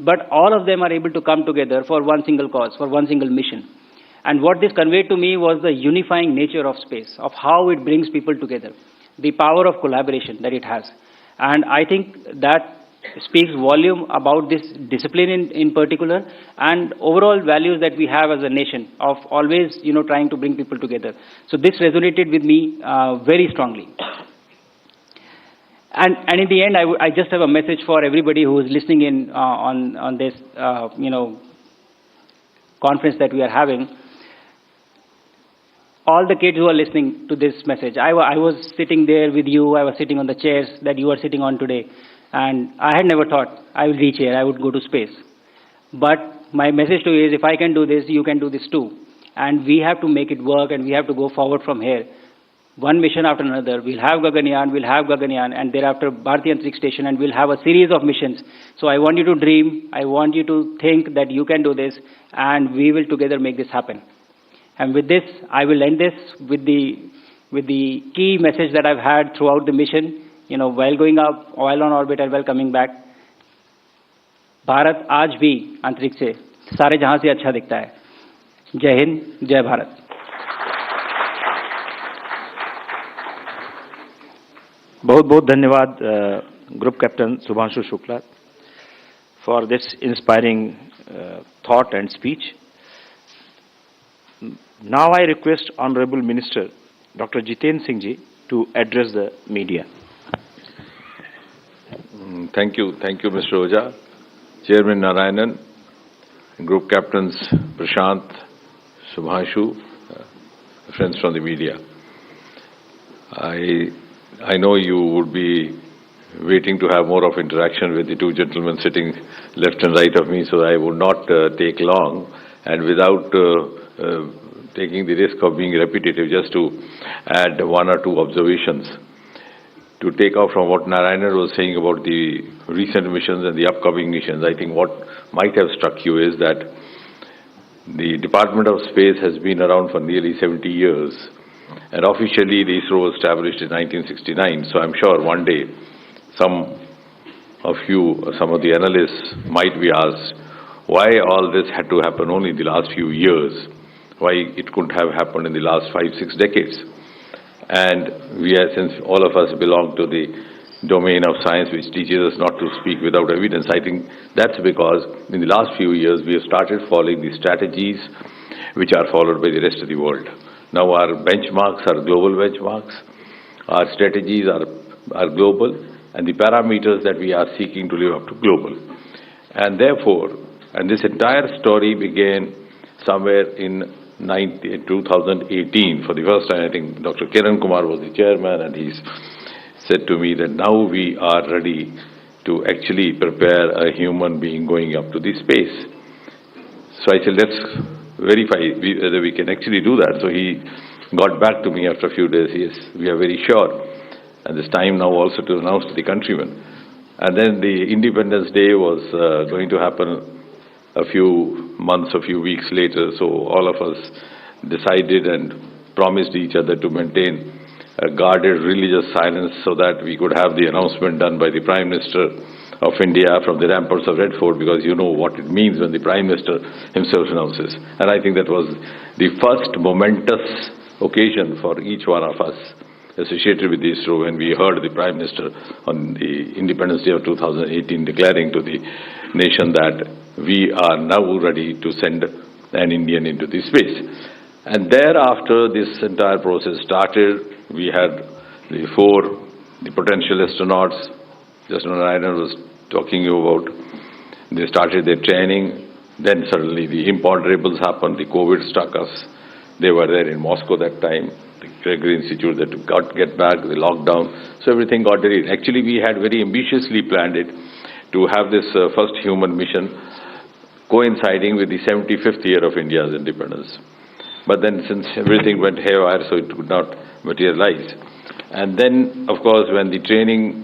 But all of them are able to come together for one single cause, for one single mission. And what this conveyed to me was the unifying nature of space, of how it brings people together, the power of collaboration that it has. And I think that speaks volume about this discipline in particular, and overall values that we have as a nation of always, trying to bring people together. So this resonated with me very strongly. And in the end, I just have a message for everybody who is listening in on this, conference that we are having. All the kids who are listening to this message, I was sitting there with you, I was sitting on the chairs that you are sitting on today. And I had never thought I will reach here, I would go to space. But my message to you is, if I can do this, you can do this too. And we have to make it work, and we have to go forward from here. One mission after another. We'll have Gaganyaan, and thereafter Bharatiya Antariksh Station, and we'll have a series of missions. So I want you to dream, I want you to think that you can do this, and we will together make this happen. And with this, I will end this with the key message that I've had throughout the mission. While going up, while on orbit, and while coming back, Bharat आज भी अंतरिक्ष से सारे जहां से अच्छा दिखता है. जय हिंद, जय भारत. बहुत बहुत धन्यवाद group captain Shubhanshu Shukla for this inspiring thought and speech. Now I request Honorable Minister Dr. Jiten Singh ji to address the media. Thank you, Mr. Oja, Chairman Narayanan, Group Captains Prashant, Shubhanshu, friends from the media. I know you would be waiting to have more of interaction with the two gentlemen sitting left and right of me, so I would not take long, and without taking the risk of being repetitive, just to add one or two observations. To take off from what Narayana was saying about the recent missions and the upcoming missions, I think what might have struck you is that the Department of Space has been around for nearly 70 years, and officially the ISRO was established in 1969, so I'm sure one day some of you, some of the analysts might be asked why all this had to happen only in the last few years, why it couldn't have happened in the last 5-6 decades. And since all of us belong to the domain of science which teaches us not to speak without evidence, I think that's because in the last few years we have started following the strategies which are followed by the rest of the world. Now our benchmarks are global benchmarks, our strategies are global, and the parameters that we are seeking to live up to global. And therefore, and this entire story began somewhere in 2018. For the first time, I think Dr. Kiran Kumar was the chairman, and he said to me that now we are ready to actually prepare a human being going up to the space. So I said, let's verify whether we can actually do that. So he got back to me after a few days. Yes, we are very sure. And it's time now also to announce to the countrymen. And then the Independence Day was going to happen a few months, a few weeks later. So all of us decided and promised each other to maintain a guarded religious silence so that we could have the announcement done by the Prime Minister of India from the ramparts of Red Fort, because you know what it means when the Prime Minister himself announces. And I think that was the first momentous occasion for each one of us associated with ISRO when we heard the Prime Minister on the Independence Day of 2018 declaring to the nation that we are now ready to send an Indian into the space. And thereafter this entire process started. We had the potential astronauts, just Narayana was talking about. They started their training. Then suddenly the imponderables happened. The COVID struck us. They were there in Moscow that time. The Gregory Institute that got to get back, the lockdown. So everything got delayed. Actually, we had very ambitiously planned it to have this first human mission coinciding with the 75th year of India's independence. But then since everything went haywire, so it could not materialize. And then, of course, when the training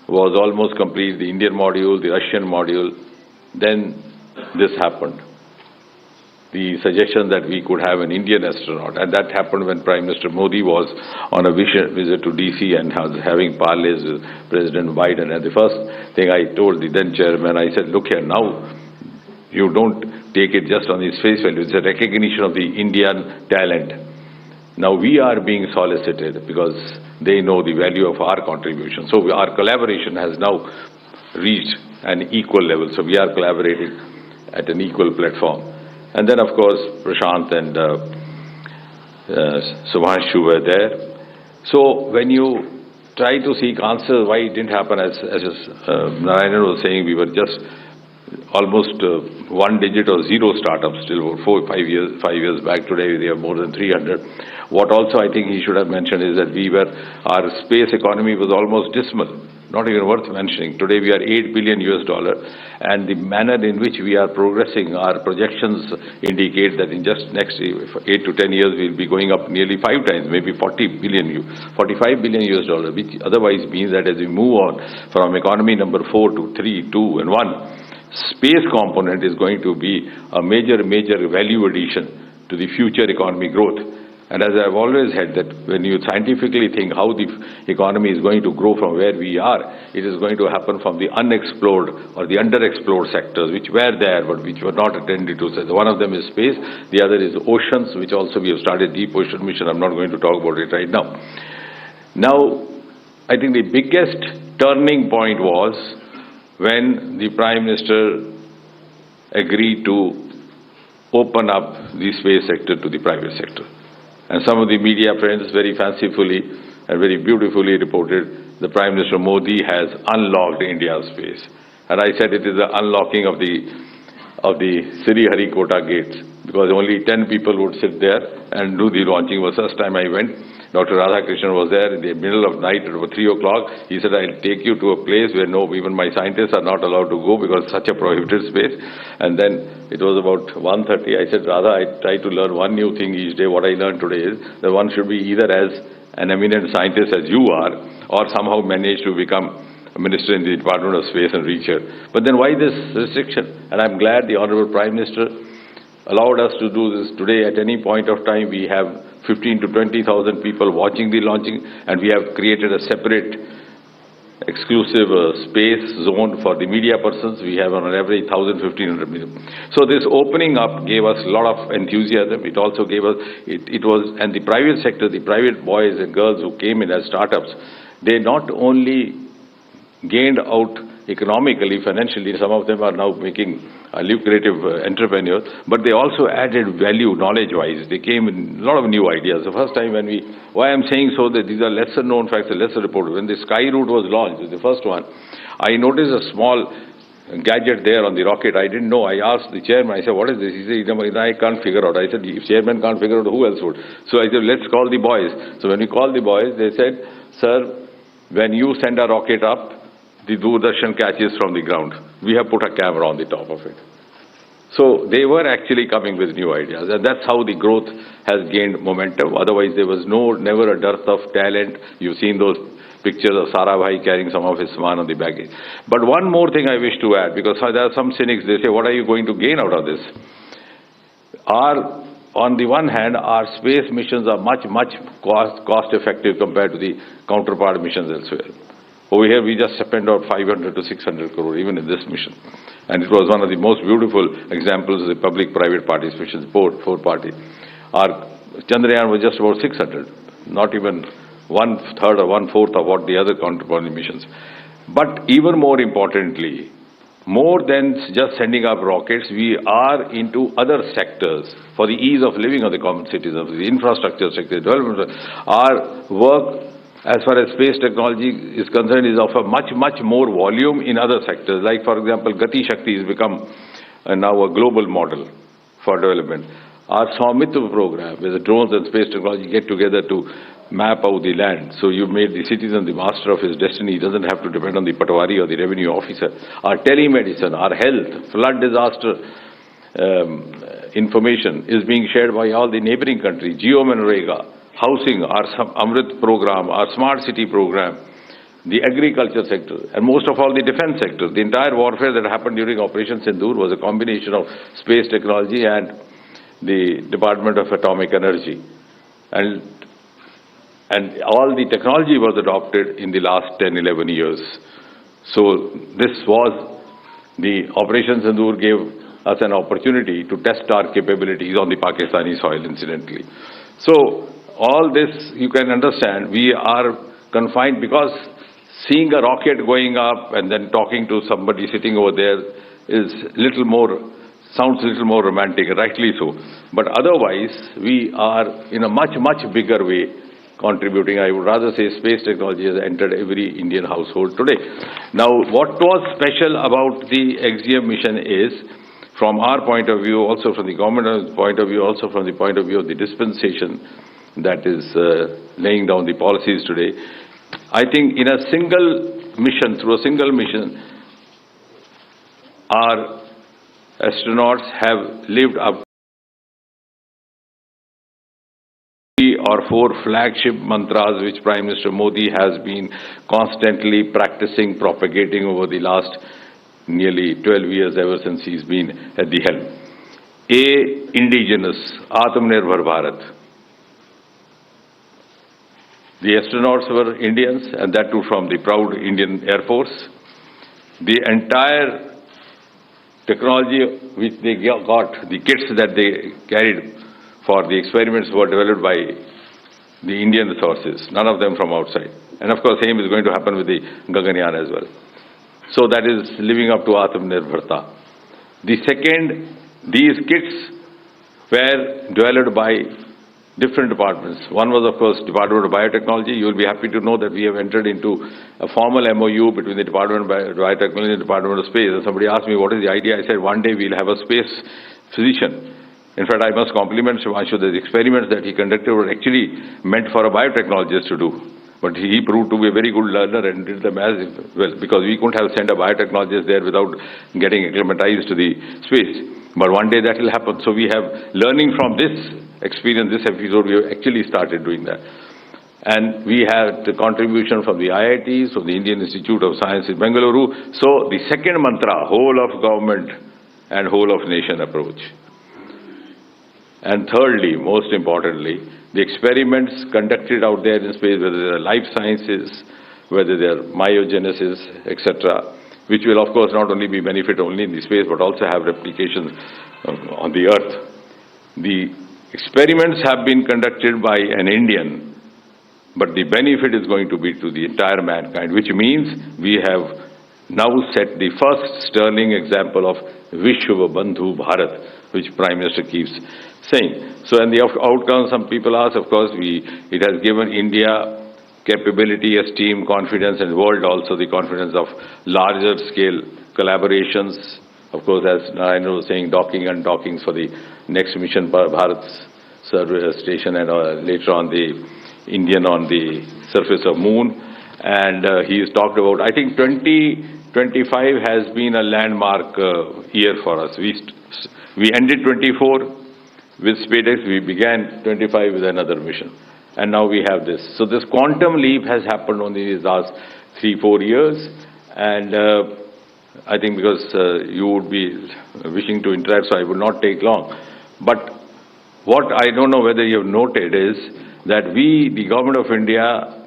was almost complete, the Indian module, the Russian module, then this happened. The suggestion that we could have an Indian astronaut, and that happened when Prime Minister Modi was on a visit to DC and was having parleys with President Biden. And the first thing I told the then chairman, I said, look here, now you don't take it just on its face value. It's a recognition of the Indian talent. Now we are being solicited because they know the value of our contribution. So our collaboration has now reached an equal level. So we are collaborating at an equal platform. And then, of course, Prashant and Shubhanshu were there. So when you try to seek answers why it didn't happen, as Narayana was saying, we were just almost one digit or zero startups till 5 years back. Today we have more than 300. What also I think he should have mentioned is that our space economy was almost dismal, not even worth mentioning. Today we are $8 billion, and the manner in which we are progressing, our projections indicate that in just next 8 to 10 years we'll be going up nearly 5 times, maybe $45 billion, which otherwise means that as we move on from economy number 4 to 3, 2 and 1, space component is going to be a major value addition to the future economy growth. And as I've always said, that when you scientifically think how the economy is going to grow from where we are, it is going to happen from the unexplored or the underexplored sectors which were there but which were not attended to. So one of them is space, the other is oceans, which also we have started deep ocean mission. I'm not going to talk about it right now. Now, I think the biggest turning point was when the Prime Minister agreed to open up the space sector to the private sector. And some of the media friends very fancifully and very beautifully reported the Prime Minister Modi has unlocked India's space. And I said it is the unlocking of the Sriharikota gates, because only 10 people would sit there and do the launching. It was the first time I went. Dr. Radhakrishnan was there in the middle of night at about 3 o'clock. He said, I'll take you to a place where even my scientists are not allowed to go because it's such a prohibited space. And then it was about 1:30. I said, Radha, I try to learn one new thing each day. What I learned today is that one should be either as an eminent scientist as you are, or somehow manage to become a minister in the Department of Space and Research. But then why this restriction? And I'm glad the Honorable Prime Minister allowed us to do this today. At any point of time, we have 15 to 20,000 people watching the launching, and we have created a separate exclusive space zone for the media persons. We have on average 1,000-1,500 million. So this opening up gave us a lot of enthusiasm. It also gave us, and the private sector, the private boys and girls who came in as startups, they not only gained out economically, financially, some of them are now making lucrative entrepreneurs, but they also added value knowledge-wise. They came with a lot of new ideas. The first time why I'm saying so that these are lesser known facts, lesser reported. When the Sky Route was launched, the first one, I noticed a small gadget there on the rocket. I didn't know. I asked the chairman, I said, what is this? He said, I can't figure out. I said, if chairman can't figure out, who else would? So I said, let's call the boys. So when we called the boys, they said, sir, when you send a rocket up, the Doordarshan catches from the ground. We have put a camera on the top of it. So they were actually coming with new ideas, and that's how the growth has gained momentum. Otherwise, there was never a dearth of talent. You've seen those pictures of Sarabhai carrying some of his saman on the baggage. But one more thing I wish to add, because there are some cynics, they say, what are you going to gain out of this? On the one hand, our space missions are much cost-effective compared to the counterpart missions elsewhere. Over here, we just spent out 500 to 600 crore, even in this mission. And it was one of the most beautiful examples of the public-private participation, four-party. Our Chandrayaan was just about 600, not even 1/3 or 1/4 of what the other counterpart missions. But even more importantly, more than just sending up rockets, we are into other sectors for the ease of living of the common citizens, the infrastructure sector, development. Our work as far as space technology is concerned is of a much more volume in other sectors. Like, for example, Gati Shakti has become now a global model for development. Our Swamitra program, where the drones and space technology get together to map out the land. So you made the citizen the master of his destiny. He doesn't have to depend on the patwari or the revenue officer. Our telemedicine, our health, flood disaster information is being shared by all the neighboring countries. Geo-Manrega, housing, our Amrit program, our smart city program, the agriculture sector, and most of all the defense sector. The entire warfare that happened during Operation Sindoor was a combination of space technology and the Department of Atomic Energy. And all the technology was adopted in the last 10-11 years. So this was, the Operation Sindoor gave us an opportunity to test our capabilities on the Pakistani soil, incidentally. So all this, you can understand, we are confined because seeing a rocket going up and then talking to somebody sitting over there sounds a little more romantic, rightly so. But otherwise, we are in a much bigger way contributing. I would rather say space technology has entered every Indian household today. Now, what was special about the Axiom mission is, from our point of view, also from the government's point of view, also from the point of view of the dispensation that is laying down the policies today, I think in a single mission, through a single mission, our astronauts have lived up to 3 or 4 flagship mantras which Prime Minister Modi has been constantly practicing, propagating over the last nearly 12 years, ever since he's been at the helm. A, indigenous, Atmanirbhar Bharat. The astronauts were Indians, and that too from the proud Indian Air Force. The entire technology which they got, the kits that they carried for the experiments were developed by the Indian resources, none of them from outside. And of course, same is going to happen with the Gaganyaan as well. So that is living up to Atmanirbharta. The second, these kits were developed by different departments. One was, of course, Department of Biotechnology. You will be happy to know that we have entered into a formal MOU between the Department of Biotechnology and the Department of Space. And somebody asked me, what is the idea? I said, one day we'll have a space physician In fact, I must compliment Shubanshu. The experiments that he conducted were actually meant for a biotechnologist to do. But he proved to be a very good learner and did them as well, because we couldn't have sent a biotechnologist there without getting acclimatized to the space. But one day that will happen. So we have, learning from this experience, this episode, we have actually started doing that. And we had the contribution from the IITs, from the Indian Institute of Science in Bengaluru. So the second mantra, whole of government and whole of nation approach. And thirdly, most importantly, the experiments conducted out there in space, whether they are life sciences, whether they are myogenesis, etc., which will of course not only be benefit only in the space but also have replications on the Earth. The experiments have been conducted by an Indian, but the benefit is going to be to the entire mankind, which means we have now set the first sterling example of Vishwa Bandhu Bharat, which Prime Minister keeps saying. So, and the outcome, some people ask, of course, it has given India capability, esteem, confidence, and world also the confidence of larger scale collaborations. Of course, as Narayana was saying, docking and dockings for the next mission, Bharat service station, and later on the Indian on the surface of moon. And he has talked about, I think 2025 has been a landmark year for us. We ended 24 with SpaceX, we began 25 with another mission. And now we have this. So this quantum leap has happened only in these last 3-4 years. And I think because you would be wishing to interact, so I will not take long. But what I don't know whether you have noted is that we, the Government of India,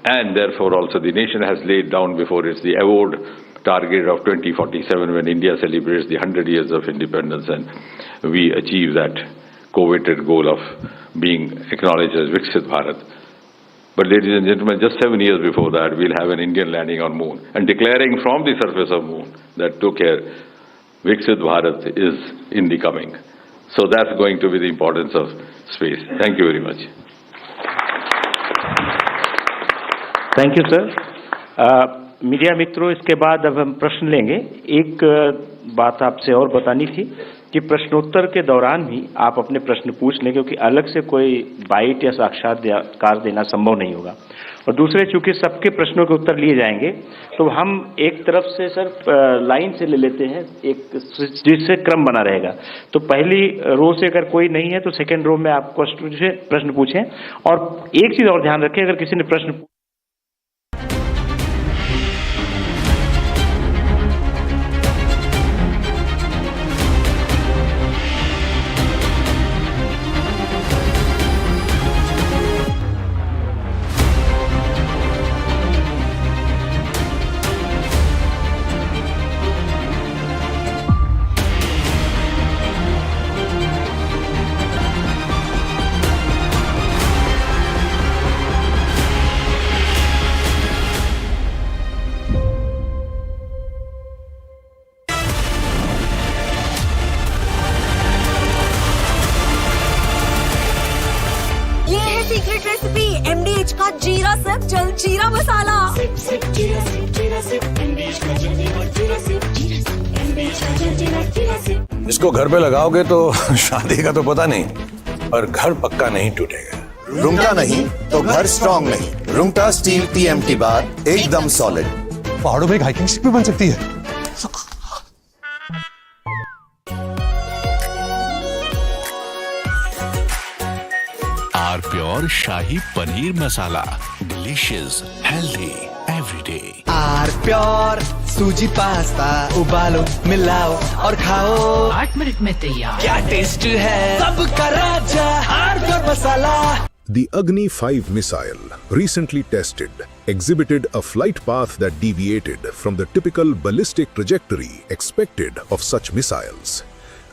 and therefore also the nation has laid down before it's the award target of 2047 when India celebrates the 100 years of independence, and we achieve that coveted goal of being acknowledged as Viksit Bharat. But ladies and gentlemen, just 7 years before that, we'll have an Indian landing on moon and declaring from the surface of moon that took care, Viksit Bharat is in the coming. So that's going to be the importance of space. Thank you very much. Thank you sir. Media मित्रों, इसके बाद अब हम प्रश्न लेंगे। एक बात आपसे और बतानी थी कि प्रश्नोत्तर के दौरान भी आप अपने प्रश्न पूछ लें, क्योंकि अलग से कोई बाइट या साक्षात्कार देना संभव नहीं होगा। और दूसरे, चूंकि सबके प्रश्नों के उत्तर लिए जाएंगे, तो हम एक तरफ से सर लाइन से ले लेते हैं, एक जिससे क्रम बना रहेगा। तो पहली रो से अगर कोई नहीं है तो सेकेंड रो में आप प्रश्न पूछें। और एक चीज और ध्यान रखें, अगर किसी ने प्रश्न जीरा मसाला। इसको घर पे लगाओगे तो शादी का तो पता नहीं, पर घर पक्का नहीं टूटेगा। रुंगटा नहीं तो घर स्ट्रॉन्ग नहीं। रुंगटा स्टील TMT बार एकदम सॉलिड। पहाड़ों में एक हाइकिंग स्टिक भी बन सकती है। Our pure shahi paneer masala, delicious, healthy everyday. Our pure suji pasta, उबालो, मिलाओ और खाओ, 8 मिनट में तैयार। क्या टेस्ट है, सबका राजा R pure masala. The Agni 5 missile, recently tested, exhibited a flight path that deviated from the typical ballistic trajectory expected of such missiles.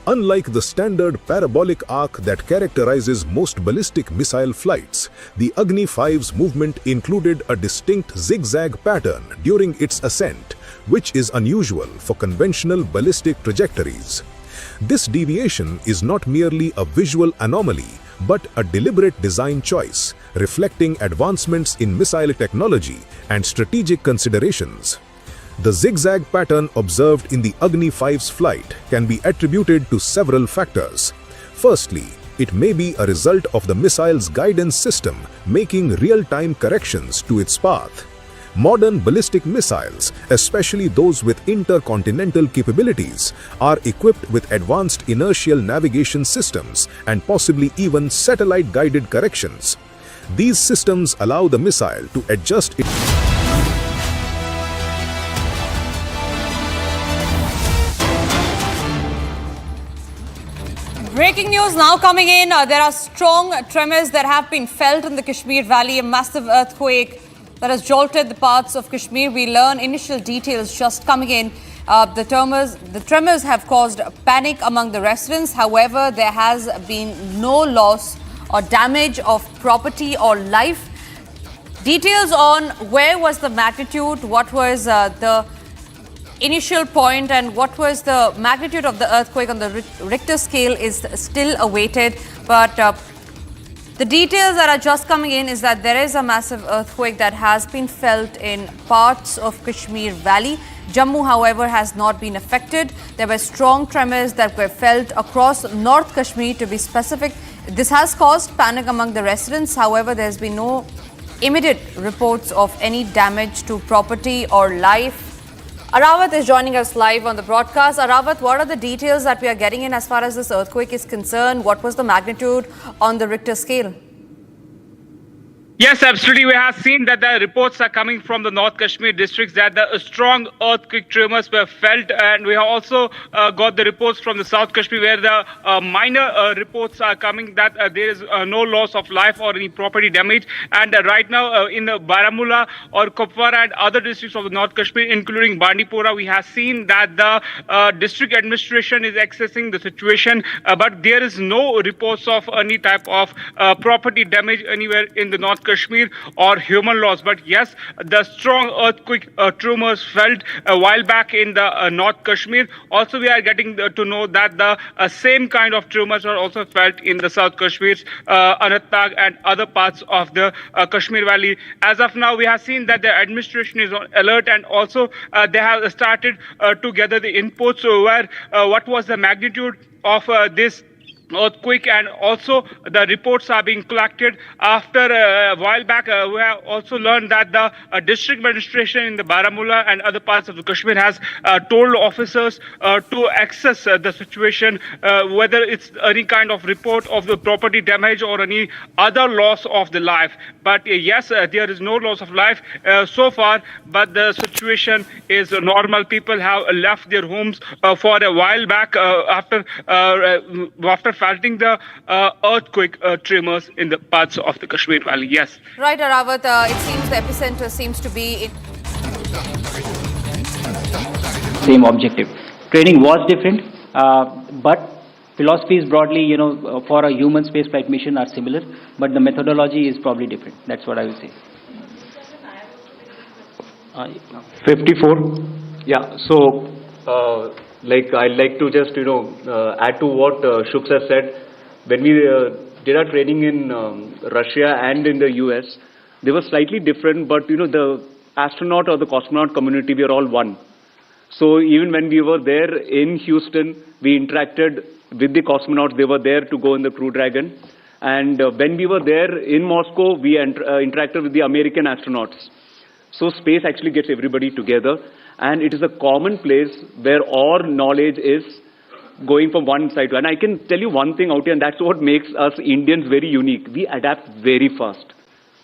Unlike the standard parabolic arc that characterizes most ballistic missile flights, the Agni 5's movement included a distinct zigzag pattern during its ascent, which is unusual for conventional ballistic trajectories. This deviation is not merely a visual anomaly, but a deliberate design choice, reflecting advancements in missile technology and strategic considerations. The zigzag pattern observed in the Agni 5's flight can be attributed to several factors. Firstly, it may be a result of the missile's guidance system making real-time corrections to its path. Modern ballistic missiles, especially those with intercontinental capabilities, are equipped with advanced inertial navigation systems and possibly even satellite-guided corrections. These systems allow the missile to adjust its Breaking news now coming in. There are strong tremors that have been felt in the Kashmir Valley. A massive earthquake that has jolted the parts of Kashmir. We learn initial details just coming in. The tremors have caused panic among the residents. However, there has been no loss or damage of property or life. Details on where was the magnitude, what was the initial point and what was the magnitude of the earthquake on the Richter scale is still awaited. But the details that are just coming in is that there is a massive earthquake that has been felt in parts of Kashmir Valley. Jammu, however, has not been affected. There were strong tremors that were felt across North Kashmir, to be specific. This has caused panic among the residents. However, there's been no immediate reports of any damage to property or life. Aravat is joining us live on the broadcast. Aravat, what are the details that we are getting in as far as this earthquake is concerned? What was the magnitude on the Richter scale? Yes, absolutely. We have seen that the reports are coming from the North Kashmir districts that the strong earthquake tremors were felt, and we have also got the reports from the South Kashmir where the minor reports are coming that there is no loss of life or any property damage. And right now in the Baramulla or Kupwara and other districts of the North Kashmir, including Bandipora, we have seen that the district administration is accessing the situation, but there is no reports of any type of property damage anywhere in the North Kashmir or human loss. But yes, the strong earthquake tremors felt a while back in the North Kashmir. Also, we are getting to know that the same kind of tremors are also felt in the South Kashmir, Anantnag and other parts of the Kashmir Valley. As of now, we have seen that the administration is on alert, and also they have started to gather the inputs where what was the magnitude of this earthquake, and also the reports are being collected. After a while back, we have also learned that the district administration in the Baramulla and other parts of the Kashmir has told officers to access the situation, whether it's any kind of report of the property damage or any other loss of the life. But yes, there is no loss of life so far, but the situation is normal. People have left their homes for a while back after felting the earthquake tremors in the parts of the Kashmir Valley. Yes. Right, Aravat. It seems the epicenter seems to be in same objective. Training was different, but philosophies broadly, for a human spaceflight mission are similar, but the methodology is probably different. That's what I will say. 54. Yeah. So, I'd like to just, add to what Shuk sir said. When we did our training in Russia and in the US, they were slightly different, but, the astronaut or the cosmonaut community, we are all one. So even when we were there in Houston, we interacted with the cosmonauts. They were there to go in the Crew Dragon. And when we were there in Moscow, we interacted with the American astronauts. So space actually gets everybody together. And it is a common place where all knowledge is going from one side to. And I can tell you one thing out here, and that's what makes us Indians very unique. We adapt very fast.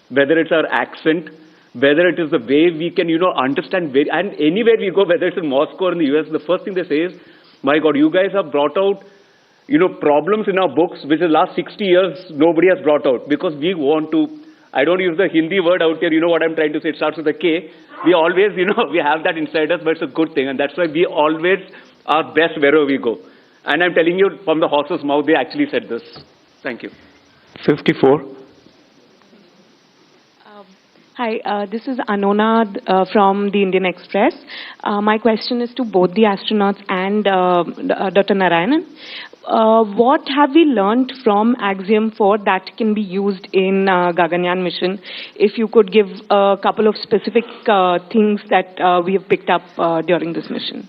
Whether it's our accent, whether it is the way we can, understand, and anywhere we go, whether it's in Moscow or in the US, the first thing they say is, my God, you guys have brought out, problems in our books, which the last 60 years, nobody has brought out. Because we want to, I don't use the Hindi word out here, you know what I'm trying to say, it starts with a K. We always, we have that inside us, but it's a good thing. And that's why we always are best wherever we go. And I'm telling you, from the horse's mouth, they actually said this. Thank you. 54. Hi, this is Anona from the Indian Express. My question is to both the astronauts and Dr. Narayanan. What have we learned from Axiom 4 that can be used in Gaganyaan mission? If you could give a couple of specific things that we have picked up during this mission.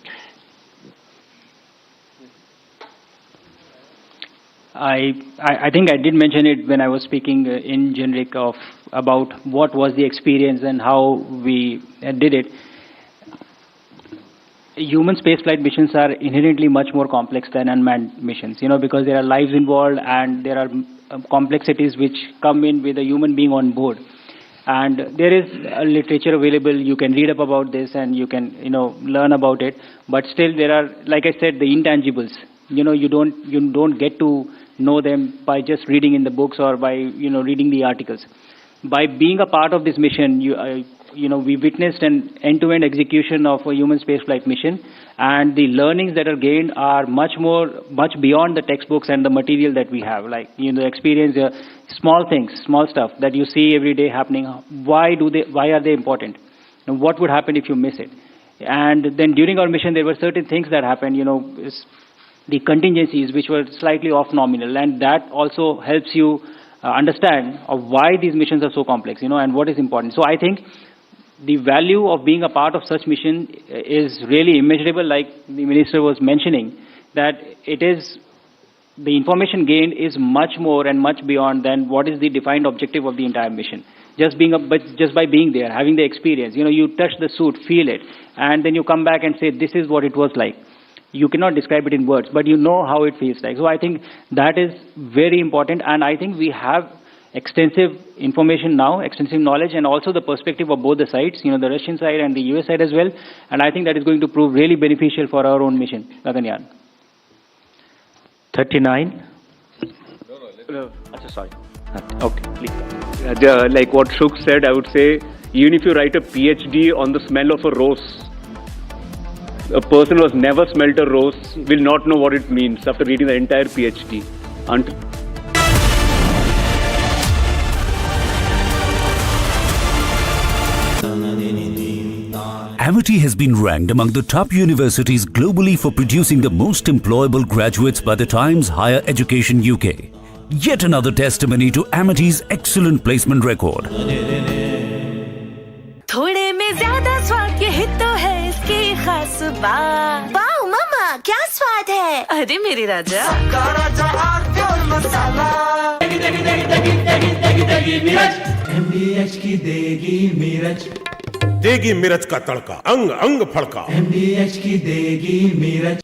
I think I did mention it when I was speaking in generic about what was the experience and how we did it. Human spaceflight missions are inherently much more complex than unmanned missions, because there are lives involved and there are complexities which come in with a human being on board. And there is literature available. You can read up about this and you can, learn about it. But still, there are, like I said, the intangibles. You don't get to know them by just reading in the books or by reading the articles. By being a part of this mission, we witnessed an end-to-end execution of a human spaceflight mission, and the learnings that are gained are much beyond the textbooks and the material that we have. Like experience, small things, small stuff that you see every day happening. Why are they important? And what would happen if you miss it? And then during our mission, there were certain things that happened. The contingencies which were slightly off nominal, and that also helps you understand of why these missions are so complex, and what is important. So I think the value of being a part of such mission is really immeasurable, like the minister was mentioning, that it is, the information gained is much more and much beyond than what is the defined objective of the entire mission. Just by being there, having the experience, you touch the suit, feel it, and then you come back and say, this is what it was like. You cannot describe it in words, but you know how it feels like. So I think that is very important, and I think we have extensive information now, extensive knowledge, and also the perspective of both the sides, the Russian side and the US side as well, and I think that is going to prove really beneficial for our own mission, Gaganyaan. 39. Sorry. Okay, please. Like what Shuk said, I would say, even if you write a PhD on the smell of a rose, a person who has never smelt a rose will not know what it means after reading the entire PhD. Amity has been ranked among the top universities globally for producing the most employable graduates by the Times Higher Education UK. Yet another testimony to Amity's excellent placement record. थोड़े में ज्यादा स्वाद ये तो है इसकी खास बात। वाओ मामा क्या स्वाद है? अरे मेरे राजा MDH की देगी मिर्च का तड़का, अंग अंग फड़का। MDH की देगी मिर्च।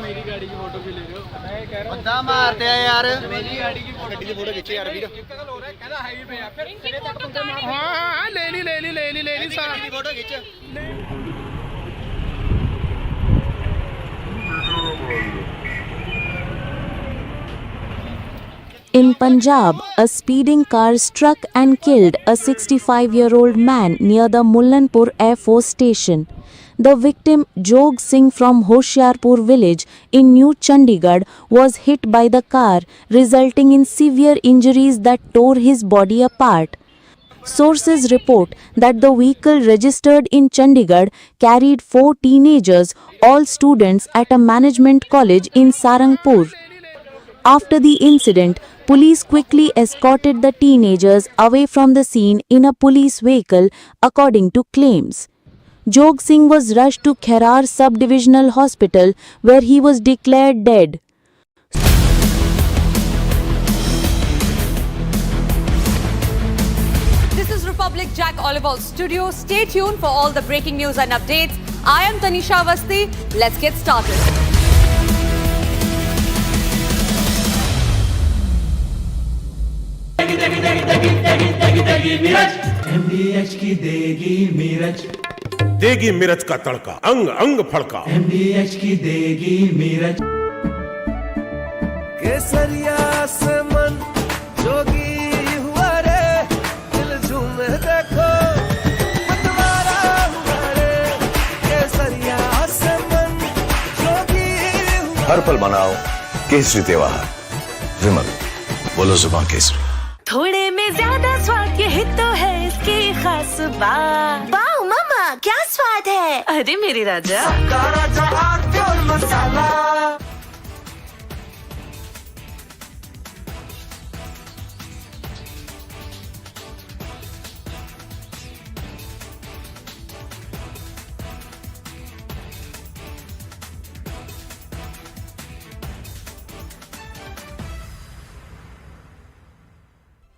मेरी गाड़ी की फोटो भी ले रहे हो? मैं कह रहा हूं बंदा मारते हैं यार। मेरी गाड़ी की फोटो खींचे यार वीर। एक कल हो रहा है, कहना हाईवे पे या फिर हां ले ली सारी फोटो खींच। In Punjab, a speeding car struck and killed a 65-year-old man near the Mullanpur Air Force Station. The victim, Jog Singh from Hoshiarpur village in New Chandigarh, was hit by the car, resulting in severe injuries that tore his body apart. Sources report that the vehicle registered in Chandigarh carried 4 teenagers, all students at a management college in Sarangpur. After the incident, police quickly escorted the teenagers away from the scene in a police vehicle, according to claims. Jog Singh was rushed to Khairar Sub-Divisional Hospital, where he was declared dead. This is Republic Jack Oliver's studio. Stay tuned for all the breaking news and updates. I am Tanisha Avasthi. Let's get started. MDH की देगी मिर्च का तड़का, अंग अंग फड़का। MDH की देगी मिर्च। केसरिया से मन जोगी हुआ रे, दिल झूमे देखो मतवारा हुआ रे। केसरिया से मन जोगी हुआ। हर पल मनाओ केसरी त्योहार। विमल, बोलो जुबान केसरी। थोड़े में ज्यादा स्वाद ये तो है इसकी खास बात। वाओ मामा क्या स्वाद है? अरे मेरे राजा मसाला।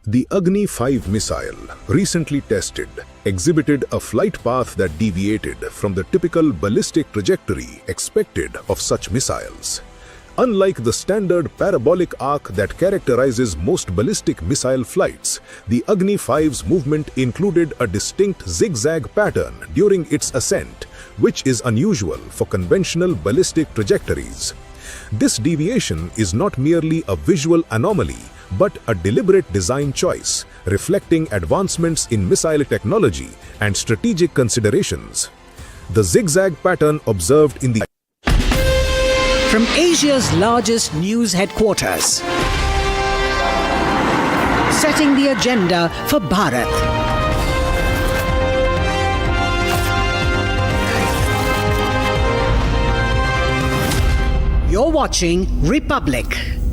The Agni 5 missile, recently tested, exhibited a flight path that deviated from the typical ballistic trajectory expected of such missiles. Unlike the standard parabolic arc that characterizes most ballistic missile flights, the Agni 5's movement included a distinct zigzag pattern during its ascent, which is unusual for conventional ballistic trajectories. This deviation is not merely a visual anomaly, but a deliberate design choice, reflecting advancements in missile technology and strategic considerations. The zigzag pattern observed in the From Asia's largest news headquarters, setting the agenda for Bharat. You're watching Republic.